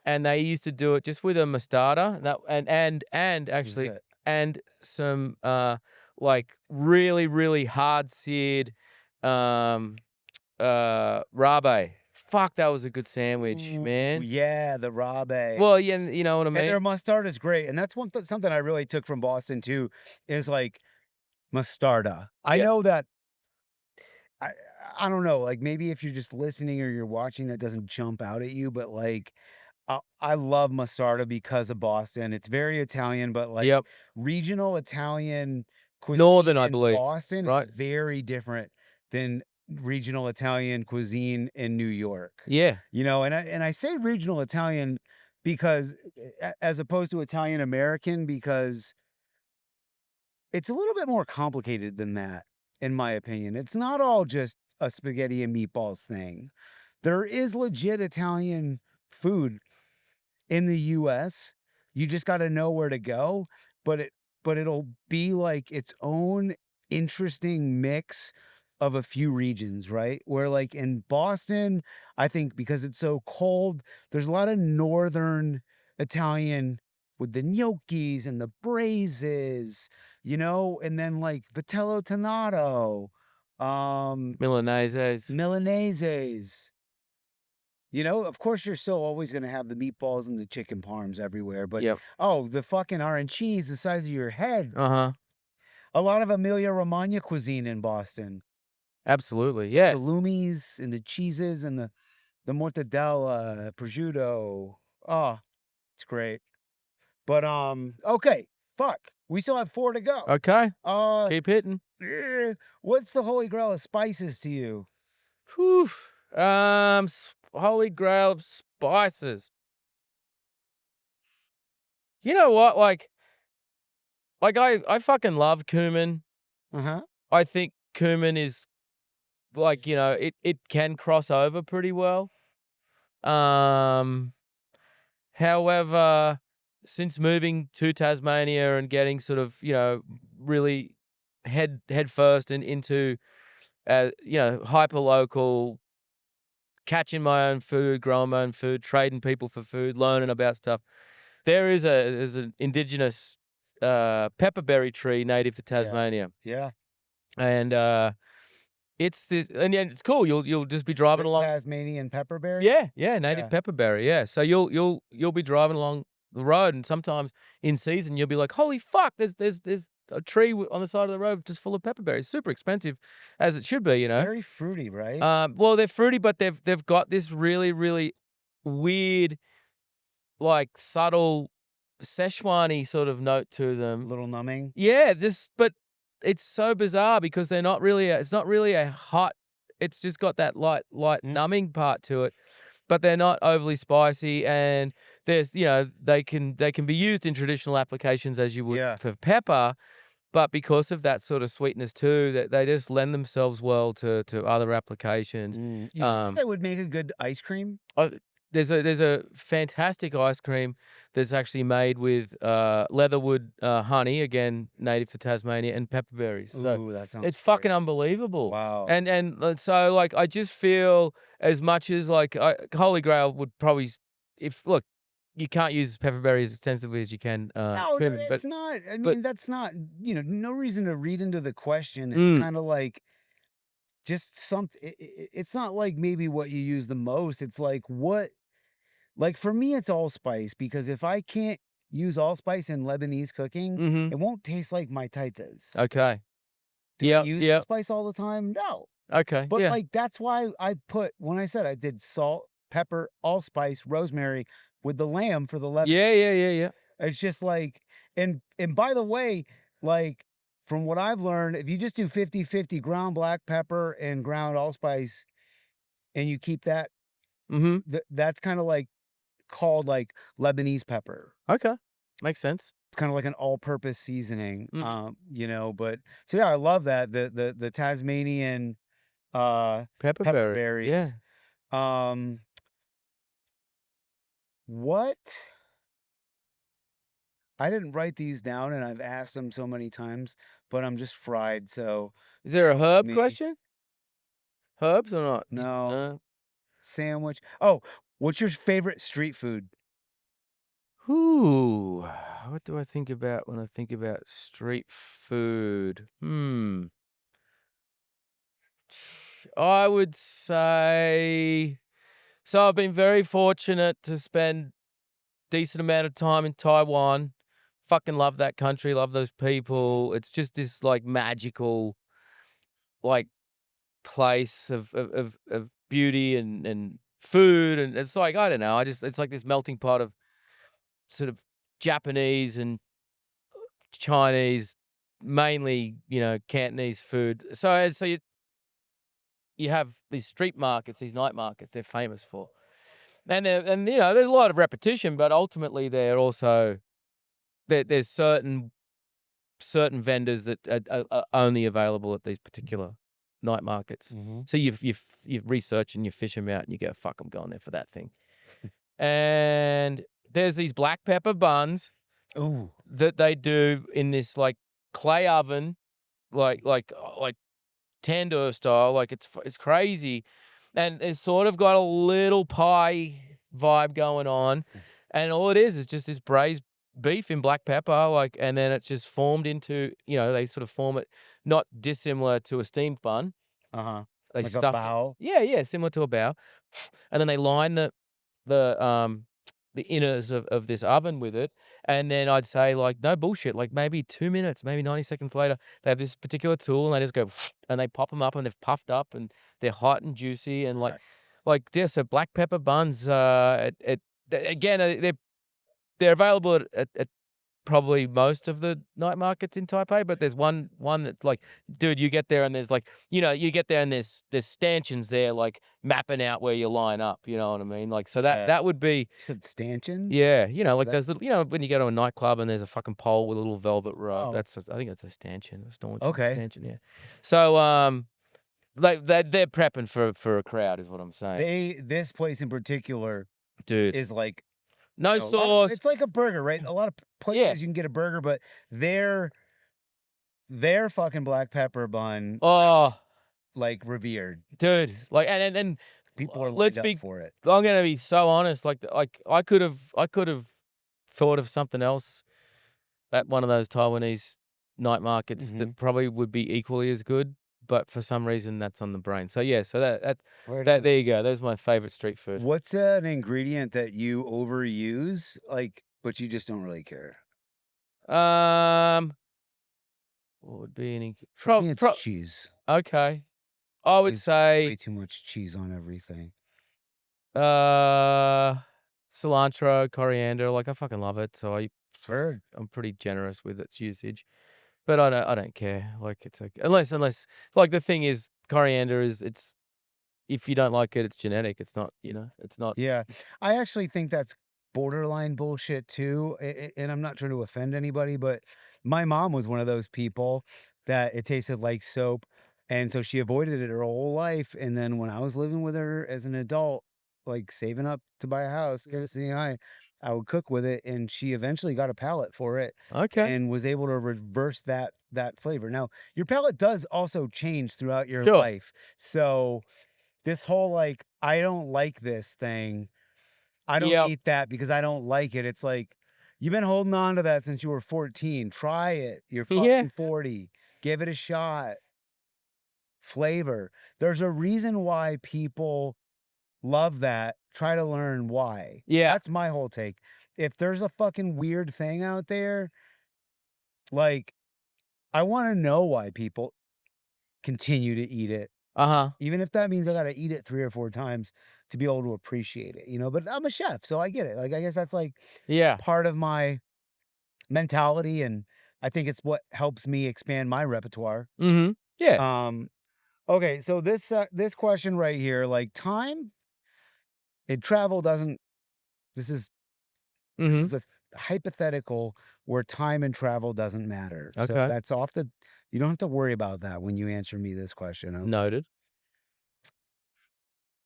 and they used to do it just with a mostarda, and Was actually it? and some, like, really hard seared, um, rabe. Fuck, that was a good sandwich, Ooh, man. yeah, the rabe. Well, yeah, you know what I And mean? their mustard is great, and that's something I really took from Boston too, is, like, mostarda. I Yeah. know that I I don't know, like, maybe if you're just listening or you're watching, that doesn't jump out at you, but, like, I love mostarda because of Boston. It's very Italian, but, like, Yep. regional Italian cuisine Northern, I in believe, Boston is right? very different than regional Italian cuisine in New York. Yeah. You know, and I say regional Italian because as opposed to Italian American, because it's a little bit more complicated than that, in my opinion. It's not all just a spaghetti and meatballs thing. There is legit Italian food in the US. You just gotta know where to go, but it'll be like its own interesting mix of a few regions, right? Where like in Boston, I think because it's so cold, there's a lot of northern Italian with the gnocchis and the braises, you know, and then like vitello tonato, um, Milanese. Milaneses. You know, of course, you're still always gonna have the meatballs and the chicken parms everywhere, but, Yep. oh, the fucking arancini's the size of your head. Uh-huh. A lot of Emilia Romagna cuisine in Boston. Absolutely, The yeah. salumis and the cheeses and the mortadella, prosciutto. Oh, it's great. But, okay. Fuck. We still have 4 to go. Okay, Uh, keep hitting. what's the holy grail of spices to you? Whew. Holy grail of spices. You know what? I fucking love cumin. Uh-huh. I think cumin is like, it can cross over pretty well. Um, However, since moving to Tasmania and getting sort of, really head first and into, hyper local, catching my own food, growing my own food, trading people for food, learning about stuff. There's an indigenous pepperberry tree native to Yeah. Tasmania, Yeah. and it's this, and yeah, it's cool. You'll just be The driving along. Tasmanian pepperberry? Yeah, native Yeah. pepperberry. Yeah, so you'll be driving along the road, and sometimes in season you'll be like, holy fuck, there's a tree on the side of the road just full of pepperberries. Super expensive, as it should be, Very fruity, right? Well, they're fruity, but they've got this really, really weird, like subtle Szechuan-y sort of note to A them. little numbing. Yeah, but it's so bizarre because they're not really it's not really a hot, it's just got that light numbing part to it, but they're not overly spicy, and there's, they can be used in traditional applications as you would Yeah. for pepper, but because of that sort of sweetness too, that they just lend themselves well to other applications. You think that would make a good ice cream? Oh, there's a fantastic ice cream that's actually made with leatherwood honey, again native to Tasmania, and pepperberries. So Ooh, that sounds it's great. fucking unbelievable. Wow. And so like I just feel as much as like Holy Grail would probably look, you can't use pepperberry as extensively as you can No, cumin, it's not. I but mean, that's not, no reason to read into the question. It's mm, kind of like just something. It's not like maybe what you use the most. It's like what, like for me, it's allspice because if I can't use allspice in Lebanese cooking, mm-hmm. it won't taste like my taitas. Okay. Do I Yep, use yep. allspice all the time? No. Okay. But, Yeah. like, that's why when I said I did salt, pepper, allspice, rosemary with the lamb for the Yeah, Lebanese, yeah, yeah, yeah. it's just like, and by the way, like, from what I've learned, if you just do 50/50 ground black pepper and ground allspice and you keep that, Mm-hmm. that's kinda like called, like, Lebanese pepper. Okay. Makes sense. It's kinda like an all-purpose seasoning, Mm. but so, yeah, I love that, the Tasmanian, Pepperberry. Yeah. pepperberries. Um, what I didn't write these down, and I've asked them so many times, but I'm just fried, so Is there a fuck herb me. question? Herbs or not? No. No. Sandwich. Oh, what's your favorite street food? Whoo. What do I think about when I think about street food? I would say, so I've been very fortunate to spend decent amount of time in Taiwan. Fucking love that country, love those people. It's just this like magical like place of beauty and food, and it's like, I don't know, it's like this melting pot of sort of Japanese and Chinese, mainly, Cantonese food. So you have these street markets, these night markets they're famous for. And there's a lot of repetition, but ultimately they're also there's certain vendors that are only available at these particular night markets. Mhm. So you research and you fish them out and you go, fuck, I'm going there for that thing. And there's these black pepper buns Ooh. that they do in this like clay oven, like tandoor style, like it's crazy, and it's sort of got a little pie vibe going on, and all it is just this braised beef in black pepper, like, and then it's just formed into, they sort of form it not dissimilar to a steamed bun. Uh-huh. They Like a stuff it, bao? yeah, similar to a bao, and then they line the the inners of this oven with it, and then I'd say, like, no bullshit, like maybe 2 minutes, maybe 90 seconds later, they have this particular tool and they just go and they pop them up and they've puffed up and they're hot and juicy and Right. yeah, so black pepper buns, again, they're available at probably most of the night markets in Taipei, but there's one that's like, dude, you get there and there's like, you get there and there's stanchions there like mapping out where you line up, you know what I mean? Like, so that would be, You said stanchions? yeah, What's like that? those little, when you go to a nightclub and there's a fucking pole with a little velvet rope, Oh, I think that's a okay. stanchion, yeah. So, like they're prepping for a crowd is what I'm saying. This place in particular Dude, is like no a lot of, sauce. it's like a burger, right? A lot of Yeah. places you can get a burger, but their fucking black pepper bun Oh, is like revered. dude, It's, like, and people are let's lined up be for it. I'm gonna be so honest, like I could have thought of something else at one of those Taiwanese night markets Mhm. that probably would be equally as good, but for some reason that's on the brain. So yeah, so Right on. there you go. There's my favorite street food. What's an ingredient that you overuse, like, but you just don't really care? Um, what would be any For me, it's cheese. okay. I would There's way say too much cheese on everything. cilantro, coriander, like I fucking love it. So Heard. I'm pretty generous with its usage. But I don't care. Like it's like unless like the thing is coriander is it's if you don't like it, it's genetic. It's not, it's not. Yeah, I actually think that's borderline bullshit too. And I'm not trying to offend anybody, but my mom was one of those people that it tasted like soap, and so she avoided it her whole life. And then when I was living with her as an adult, like saving up to buy a house, get a CNI, I would cook with it, and she eventually got a palate for it Okay. and was able to reverse that flavor. Now, your palate does also change throughout your Sure. life, so this whole, like, "I don't like this thing. I don't Yep. eat that because I don't like it." It's like, you've been holding on to that since you were 14. Try it. You're Yeah. fucking 40. Give it a shot. Flavor. There's a reason why people love that. Try to learn why. Yeah. That's my whole take. If there's a fucking weird thing out there, like, I wanna know why people continue to eat it. Uh-huh. Even if that means I gotta eat it 3 or 4 times to be able to appreciate it, but I'm a chef, so I get it. Like, I guess that's, like, Yeah. part of my mentality, and I think it's what helps me expand my repertoire. Mm-hmm. Yeah. Um, okay, so this question right here, like, time and travel doesn't this is this Mm-hmm. is a hypothetical where time and travel doesn't matter. So Okay. that's off the you don't have to worry about that when you answer me this question, okay? Noted.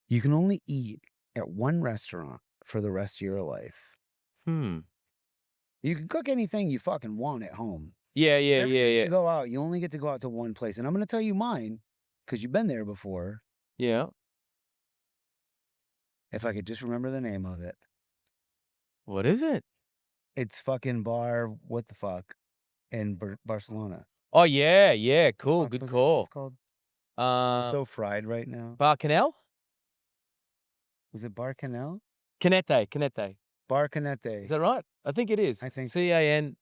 You can only eat at one restaurant for the rest of your life. Hmm. You can cook anything you fucking want at home. Yeah, But yeah, every yeah, time yeah. you go out, you only get to go out to one place. And I'm gonna tell you mine, because you've been there before. Yeah. If I could just remember the name of it. What is it? It's fucking bar what the fuck in Barcelona. Oh yeah, yeah. The Cool. fuck Good was it it's call. called? I'm Uh so fried right now. Bar Canal? Was it Bar Canal? Canete. Bar Is Canete. that right? I think it is. I think so. CAN,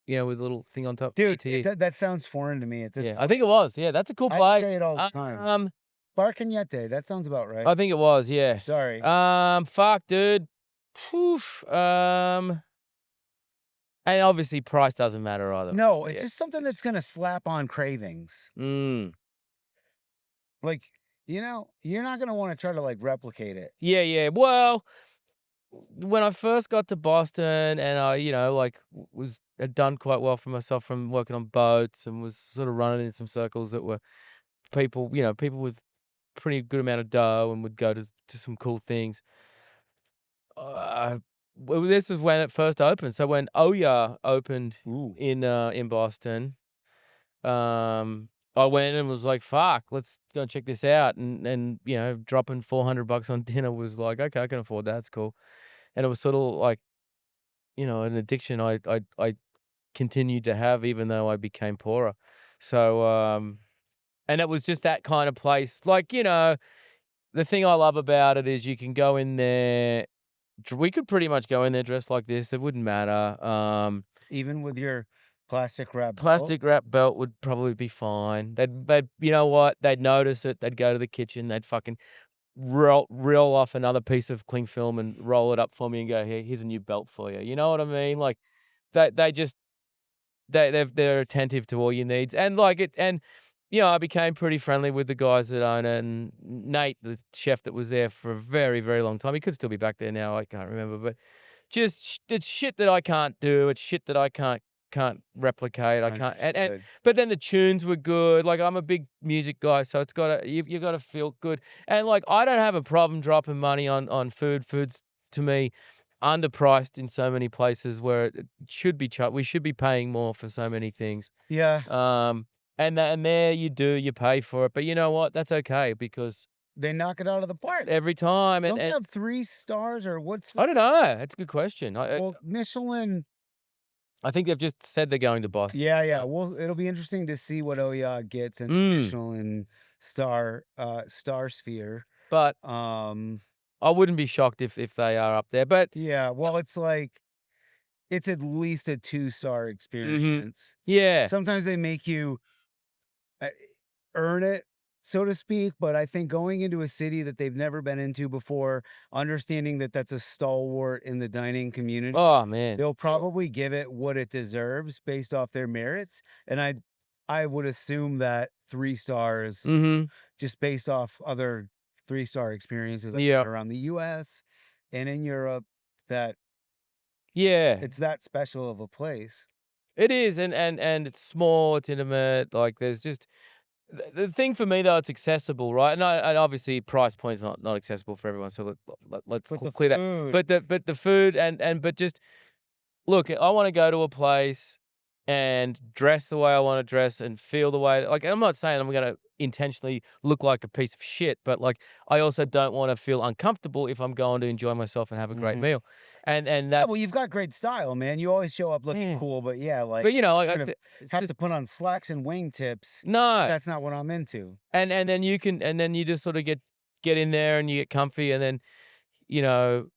with a little thing on top. Dude, ETE. that sounds foreign to me at this Yeah, I point. think it was. Yeah, that's a cool I say place. it all the time. Bar Canete, that sounds about right. I think it was, yeah. Sorry. Fuck, dude. Poof. And obviously price doesn't matter either. No, it's Yeah. just something that's gonna slap on cravings. Mm. Like, you're not gonna wanna try to, like, replicate it. Yeah, yeah. Well, when I first got to Boston and I, like had done quite well for myself from working on boats and was sort of running in some circles that were people with pretty good amount of dough and would go to some cool things. Well, this was when it first opened. So when Oya opened Ooh. in Boston, I went and was like, "Fuck, let's go check this out." And dropping $400 on dinner was like, okay, I can afford that. It's cool. And it was sort of like an addiction I continued to have even though I became poorer. So and it was just that kind of place. Like the thing I love about it is you can go in there. We could pretty much go in there dressed like this. It wouldn't matter. Even with your plastic wrap belt? Plastic wrap belt would probably be fine. They'd you know what? They'd notice it. They'd go to the kitchen. They'd fucking reel off another piece of cling film and roll it up for me and go, "Here, here's a new belt for you." You know what I mean? Like they just they're attentive to all your needs, and like it, and I became pretty friendly with the guys that own it, and Nate, the chef that was there for a very, very long time. He could still be back there now. I can't remember, but just it's shit that I can't do. It's shit that I can't replicate. I can't, and Understood. but then the tunes were good. Like I'm a big music guy, so it's gotta you gotta feel good. And like I don't have a problem dropping money on food. Food's to me underpriced in so many places where it should be we should be paying more for so many things. Yeah, And there you pay for it. But you know what? That's okay because they knock it out of the park. every time Don't they and have 3 stars or what's the I don't know. That's a good question. well, Michelin. I think they've just said they're going to Boston. Yeah, yeah. So. Well, it'll be interesting to see what Oya gets in the Mm, Michelin star sphere. but Um, I wouldn't be shocked if they are up there. But yeah, well, it's like it's at least a 2-star mhm, experience. yeah. Sometimes they make you uh, earn it, so to speak. But I think going into a city that they've never been into before, understanding that that's a stalwart in the dining community, Oh man. they'll probably give it what it deserves based off their merits. And I would assume that 3 stars, Mhm. just based off other 3-star experiences I've Yeah. had around the US and in Europe, that Yeah. it's that special of a place. It is, and it's small. It's intimate. Like there's just the thing for me though. It's accessible, right? And obviously price point's not accessible for everyone. So let's But the clear that. food, But the food and but just look, I want to go to a place and dress the way I want to dress and feel the way. Like I'm not saying I'm going to intentionally look like a piece of shit, but like I also don't want to feel uncomfortable if I'm going to enjoy myself and have a great mhm. meal. And Yeah, well, that's you've got great style, man. You always show up looking yeah. cool, but yeah, like But like sort of it's have just to put on slacks and wingtips. no. That's not what I'm into. And then you just sort of get in there and you get comfy and then you know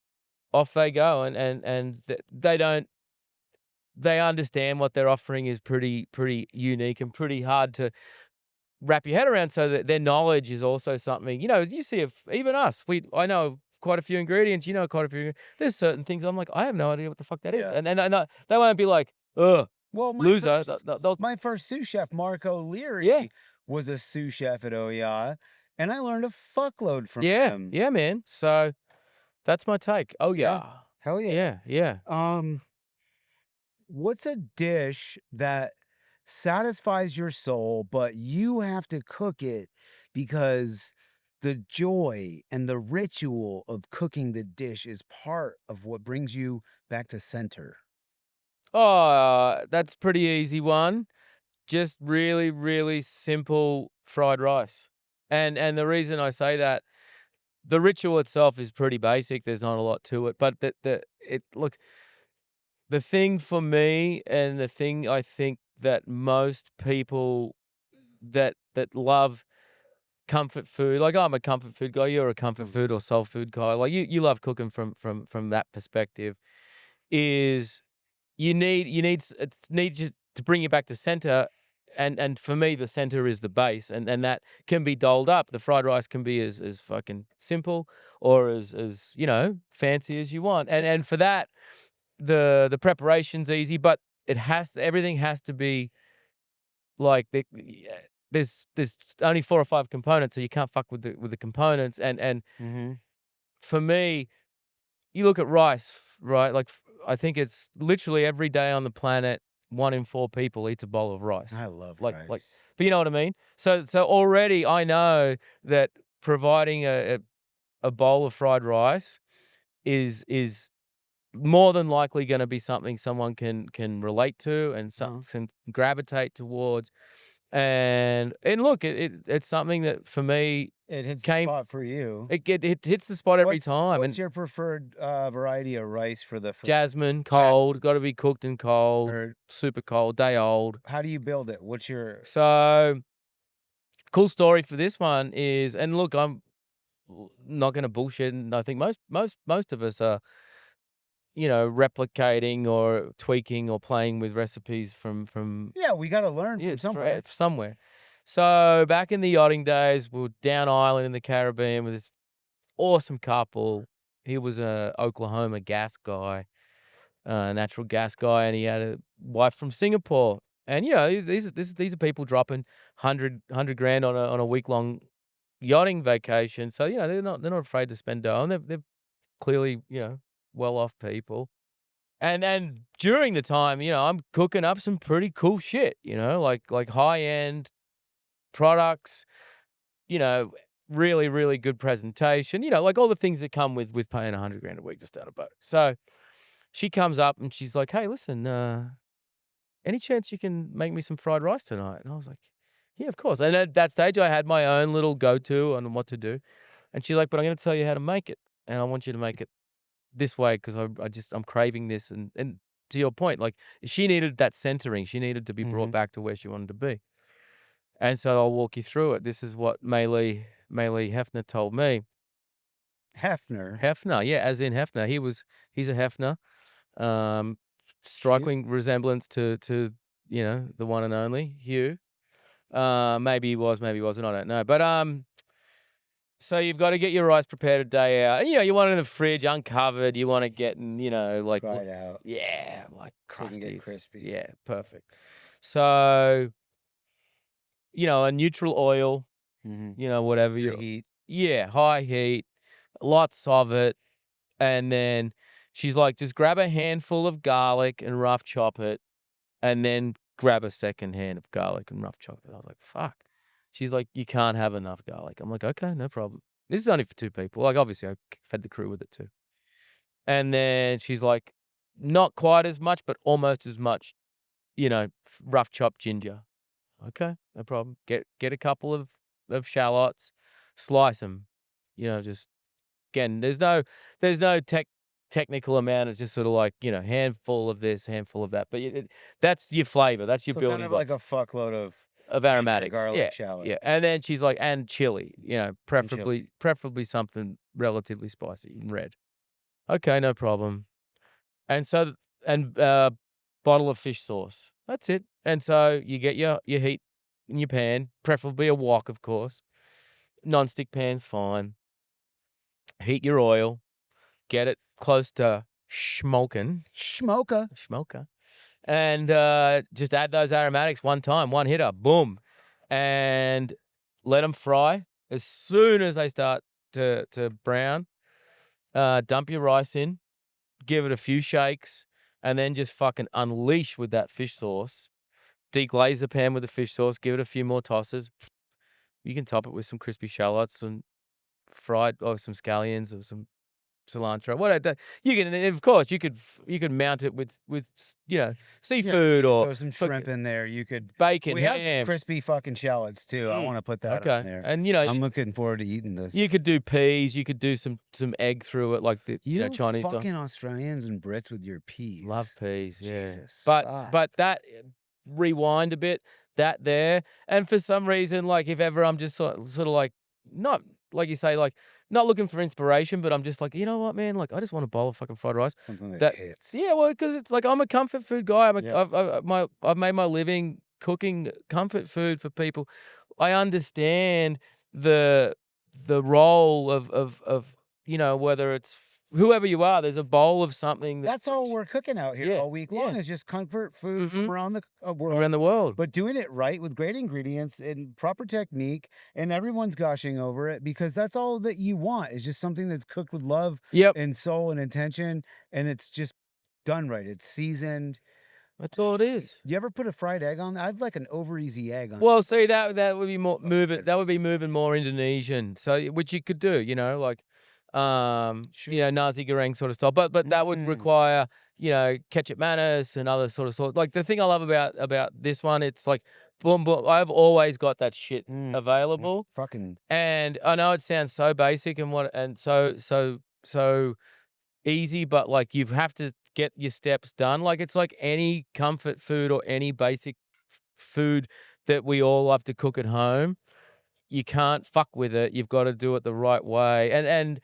off they go and they don't they understand what they're offering is pretty unique and pretty hard to wrap your head around so that their knowledge is also something. You see if even us, I know quite a few ingredients, quite a few. There's certain things I'm like, I have no idea what the fuck that is. Yeah. And they won't be like, ugh, Well, loser. They'll my first sous chef, Marco yeah. Leary, was a sous chef at Oya, and I learned a fuckload from Yeah. him. Yeah, man. So that's my take. Oh Yeah. yeah. Hell yeah. Yeah, yeah. Um, what's a dish that satisfies your soul, but you have to cook it because the joy and the ritual of cooking the dish is part of what brings you back to center? Oh, that's pretty easy one. Just really, really simple fried rice. And the reason I say that, the ritual itself is pretty basic. There's not a lot to it, but the thing for me and the thing I think that most people that love comfort food, like I'm a comfort food guy, you're a comfort Mhm. food or soul food guy. Like you love cooking from that perspective, is it's need just to bring you back to center. And for me, the center is the base, and that can be doled up. The fried rice can be as fucking simple or as fancy as you want. And for that, the preparation's easy, but everything has to be like yeah, there's only 4 or 5 components, so you can't fuck with the components. And Mhm. for me, you look at rice, right? Like I think it's literally every day on the planet, 1 in 4 people eats a bowl of rice. I love Like, rice. but you know what I mean? So already I know that providing a bowl of fried rice is more than likely going to be something someone can relate to and Uh-huh. can gravitate towards. And look, it's something that for me It hits the came spot for you. it hits the spot every time. What's And your preferred variety of rice for the for jasmine, Jack? cold, got to be cooked and cold, Or super cold, day old. how do you build it? What's your So cool story for this one is, and look, I'm not going to bullshit, and I think most of us are, replicating or tweaking or playing with recipes from Yeah, we gotta learn yeah, from somewhere. somewhere. So back in the yachting days, we were down island in the Caribbean with this awesome couple. He was a Oklahoma gas guy. natural gas guy, and he had a wife from Singapore. And these are people dropping 100 grand on a week-long yachting vacation. So they're not afraid to spend dough, and they're clearly well-off people. And during the time, I'm cooking up some pretty cool shit, like high-end products, really, really good presentation, like all the things that come with paying 100 grand a week to start a boat. So she comes up and she's like, "Hey, listen, any chance you can make me some fried rice tonight?" And I was like, "Yeah, of course." And at that stage, I had my own little go-to on what to do. And she's like, "But I'm going to tell you how to make it, and I want you to make it this way because I'm craving this." And to your point, like she needed that centering. She needed to be brought back to where she wanted to be. And so I'll walk you through it. This is what Maylee Hefner told me. Hefner, yeah, as in Hefner. He's a Hefner. Striking resemblance to the one and only Hugh. Maybe he was, maybe he wasn't. I don't know. But so you've got to get your rice prepared a day out. And, you want it in the fridge, uncovered. You want to get like dried out. Yeah, like So you can crusty. get crispy. Yeah, perfect. So a neutral oil. Whatever High heat. Yeah, high heat, lots of it. And then she's like, just grab a handful of garlic and rough chop it, and then grab a second hand of garlic and rough chop it. I was like, fuck. She's like, you can't have enough garlic. I'm like, okay, no problem. This is only for 2 people. Like, obviously, I fed the crew with it too. And then she's like, not quite as much, but almost as much, rough chopped ginger. Okay, no problem. Get a couple of shallots, slice them. Just again, there's no technical amount. It's just sort of like handful of this, handful of that. But that's your flavor. That's your So building kind of blocks. like a fuckload of aromatics, garlic, shallot. yeah. And then she's like, and chili, preferably something relatively spicy and red. Okay, no problem. And so bottle of fish sauce. That's it. And so you get your heat in your pan, preferably a wok, of course. Non-stick pan's fine. Heat your oil. Get it close to smoker. And just add those aromatics one time, one hitter, boom. And let them fry. As soon as they start to brown, dump your rice in, give it a few shakes, and then just fucking unleash with that fish sauce. Deglaze the pan with the fish sauce, give it a few more tosses. You can top it with some crispy shallots and or some scallions or some cilantro. Whatever. You can, of course, you could mount it with seafood or throw some shrimp in there. You could bacon. We have some crispy fucking shallots too. I want to put that on there. And I'm looking forward to eating this. You could do peas. You could do some egg through it, like the Chinese stuff. Fucking Australians and Brits with your peas. Love peas. Yeah. Jesus, but that rewind a bit. That there, and for some reason, like if ever I'm just sort of like not like you say, like not looking for inspiration, but I'm just like, you know what, man, like I just want a bowl of fucking fried rice. Something that hits. Yeah, well, because it's like I'm a comfort food guy. I've made my living cooking comfort food for people. I understand the role of whether it's whoever you are, there's a bowl of something. That's all we're cooking out here all week long. Is just comfort food from around the world. Around the world. But doing it right with great ingredients and proper technique, and everyone's gushing over it because that's all that you want is just something that's cooked with love and soul and intention, and it's just done right. It's seasoned. That's all it is. You ever put a fried egg on that? I'd like an over easy egg on. Well, see, that would be more that would be moving more Indonesian. So which you could do, like nasi goreng sort of style, but that would require ketchup mayonnaise and other sort of sauce. Like the thing I love about this one, it's like boom boom. I've always got that shit available. Fucking. And I know it sounds so basic and so easy, but like you have to get your steps done. Like it's like any comfort food or any basic food that we all love to cook at home. You can't fuck with it. You've got to do it the right way. And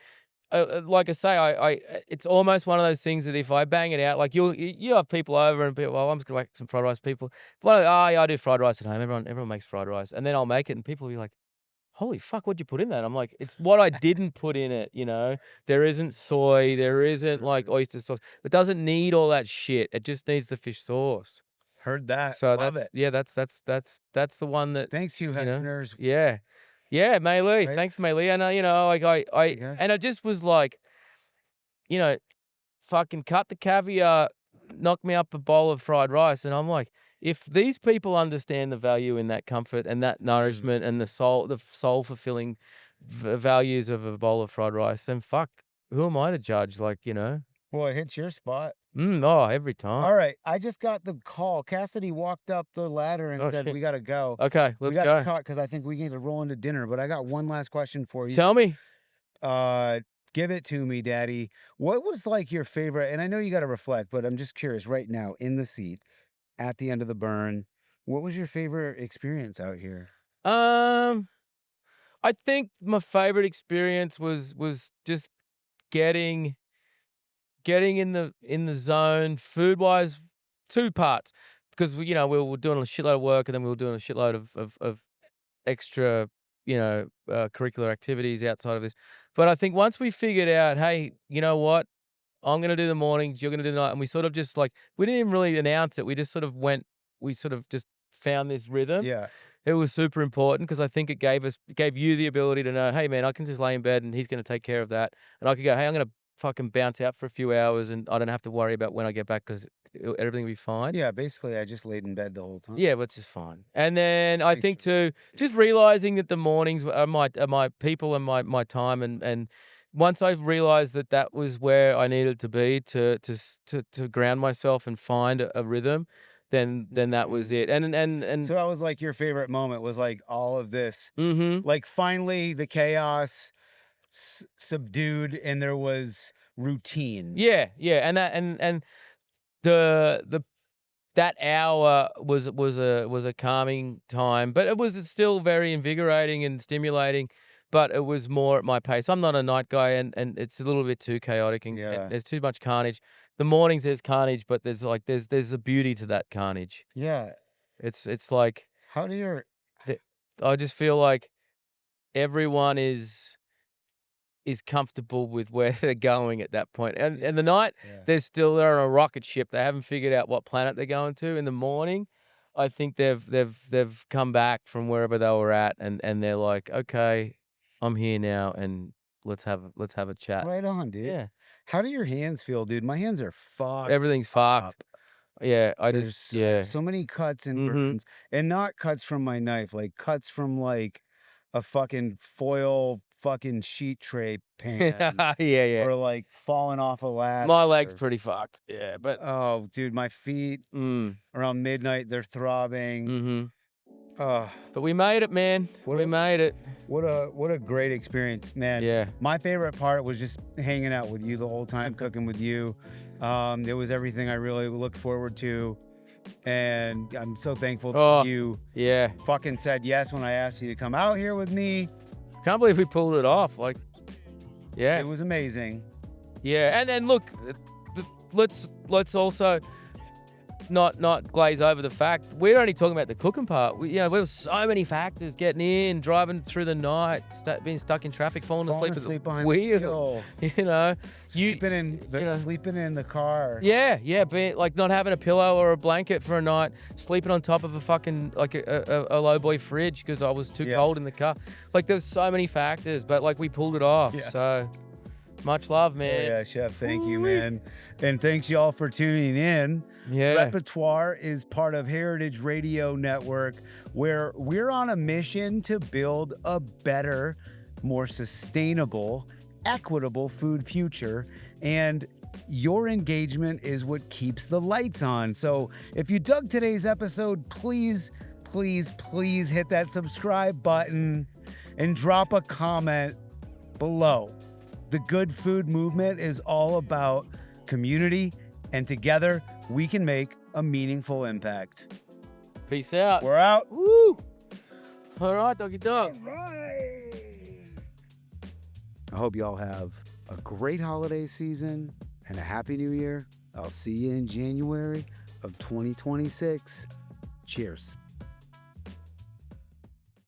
like I say, it's almost one of those things that if I bang it out, like you have people over and people, I'm just gonna make some fried rice. People, yeah, I do fried rice at home. Everyone makes fried rice, and then I'll make it, and people will be like, holy fuck, what'd you put in that? I'm like, it's what I didn't put in it, you know? There isn't soy, there isn't like oyster sauce. It doesn't need all that shit. It just needs the fish sauce. Heard that. So Love it. that's the one that, Thanks, Hugh you know, Hefner's. yeah. Yeah, Mei Lee. Right? Thanks, Mei Lee. And you know, like I Yes. and I just was like, you know, fucking cut the caviar, knock me up a bowl of fried rice. And I'm like, if these people understand the value in that comfort and that nourishment and the soul fulfilling values of a bowl of fried rice, then fuck, who am I to judge? Like, you know, Boy, it hits your spot. oh, every time. All right. I just got the call. Cassidy walked up the ladder and Oh, said, shit. we got to go. Okay, We let's got go. to cut because I think we need to roll into dinner. But I got one last question for you. Tell me. Give it to me, Daddy. What was like your favorite? And I know you got to reflect, but I'm just curious right now in the seat at the end of the burn. What was your favorite experience out here? I think my favorite experience was just getting in the zone food wise. Two parts, because we were doing a shitload of work and then we were doing a shitload of extra curricular activities outside of this. But I think once we figured out, hey, you know what, I'm gonna do the mornings, you're gonna do the night, and we sort of just like we didn't even really announce it. We just sort of went. We sort of just found this rhythm. Yeah. It was super important because I think it gave you the ability to know, hey man, I can just lay in bed and he's gonna take care of that, and I could go, hey, I'm gonna fucking bounce out for a few hours and I don't have to worry about when I get back because everything will be fine. Yeah. Basically, I just laid in bed the whole time. Yeah, which is fine. And then I Thanks think for too, just realizing that the mornings are my people and my time, and once I realized that that was where I needed to be to ground myself and find a rhythm, then that was it. And So that was like your favorite moment was like all of this, mm-hmm. like finally the chaos subdued and there was routine. Yeah, and that and the that hour was a calming time, but it was still very invigorating and stimulating. But it was more at my pace. I'm not a night guy, and it's a little bit too chaotic, and Yeah. there's too much carnage. The mornings there's carnage, but there's a beauty to that carnage. Yeah. It's like How do your I just feel like everyone is comfortable with where they're going at that point. And the night, Yeah. they're on a rocket ship. They haven't figured out what planet they're going to. In the morning, I think they've come back from wherever they were at, and they're like, okay, I'm here now, and let's have a chat. Right on, dude. Yeah, How do your hands feel, dude? My hands are fucked. everything's fucked. up. Yeah, There's so many cuts and burns, and not cuts from my knife, like cuts from like a fucking foil fucking sheet tray pan, yeah. or like falling off a ladder. My leg's pretty fucked. Yeah, but Oh, dude, my feet around midnight they're throbbing. mm-hmm. Oh, But we made it, man. We made it. what a great experience, man. Yeah. My favorite part was just hanging out with you the whole time, cooking with you. It was everything I really looked forward to. And I'm so thankful that you fucking said yes when I asked you to come out here with me. Can't believe we pulled it off. Like, yeah. It was amazing. Yeah, and look, let's also not glaze over the fact we're only talking about the cooking part. There was so many factors: getting in, driving through the night, being stuck in traffic, falling asleep behind wheel. the wheel. Sleeping in the car. Yeah, being like not having a pillow or a blanket for a night, sleeping on top of a fucking like a low boy fridge because I was too cold in the car. Like there's so many factors, but like we pulled it off. Yeah. So much love, man. Yeah, Chef. Thank you, man. And thanks y'all for tuning in. Yeah. Repertoire is part of Heritage Radio Network, where we're on a mission to build a better, more sustainable, equitable food future. And your engagement is what keeps the lights on. So if you dug today's episode, please hit that subscribe button and drop a comment below. The Good Food Movement is all about community, and together we can make a meaningful impact. Peace out. We're out. Woo! All right, doggy dog. All right. I hope y'all have a great holiday season and a happy new year. I'll see you in January of 2026. Cheers.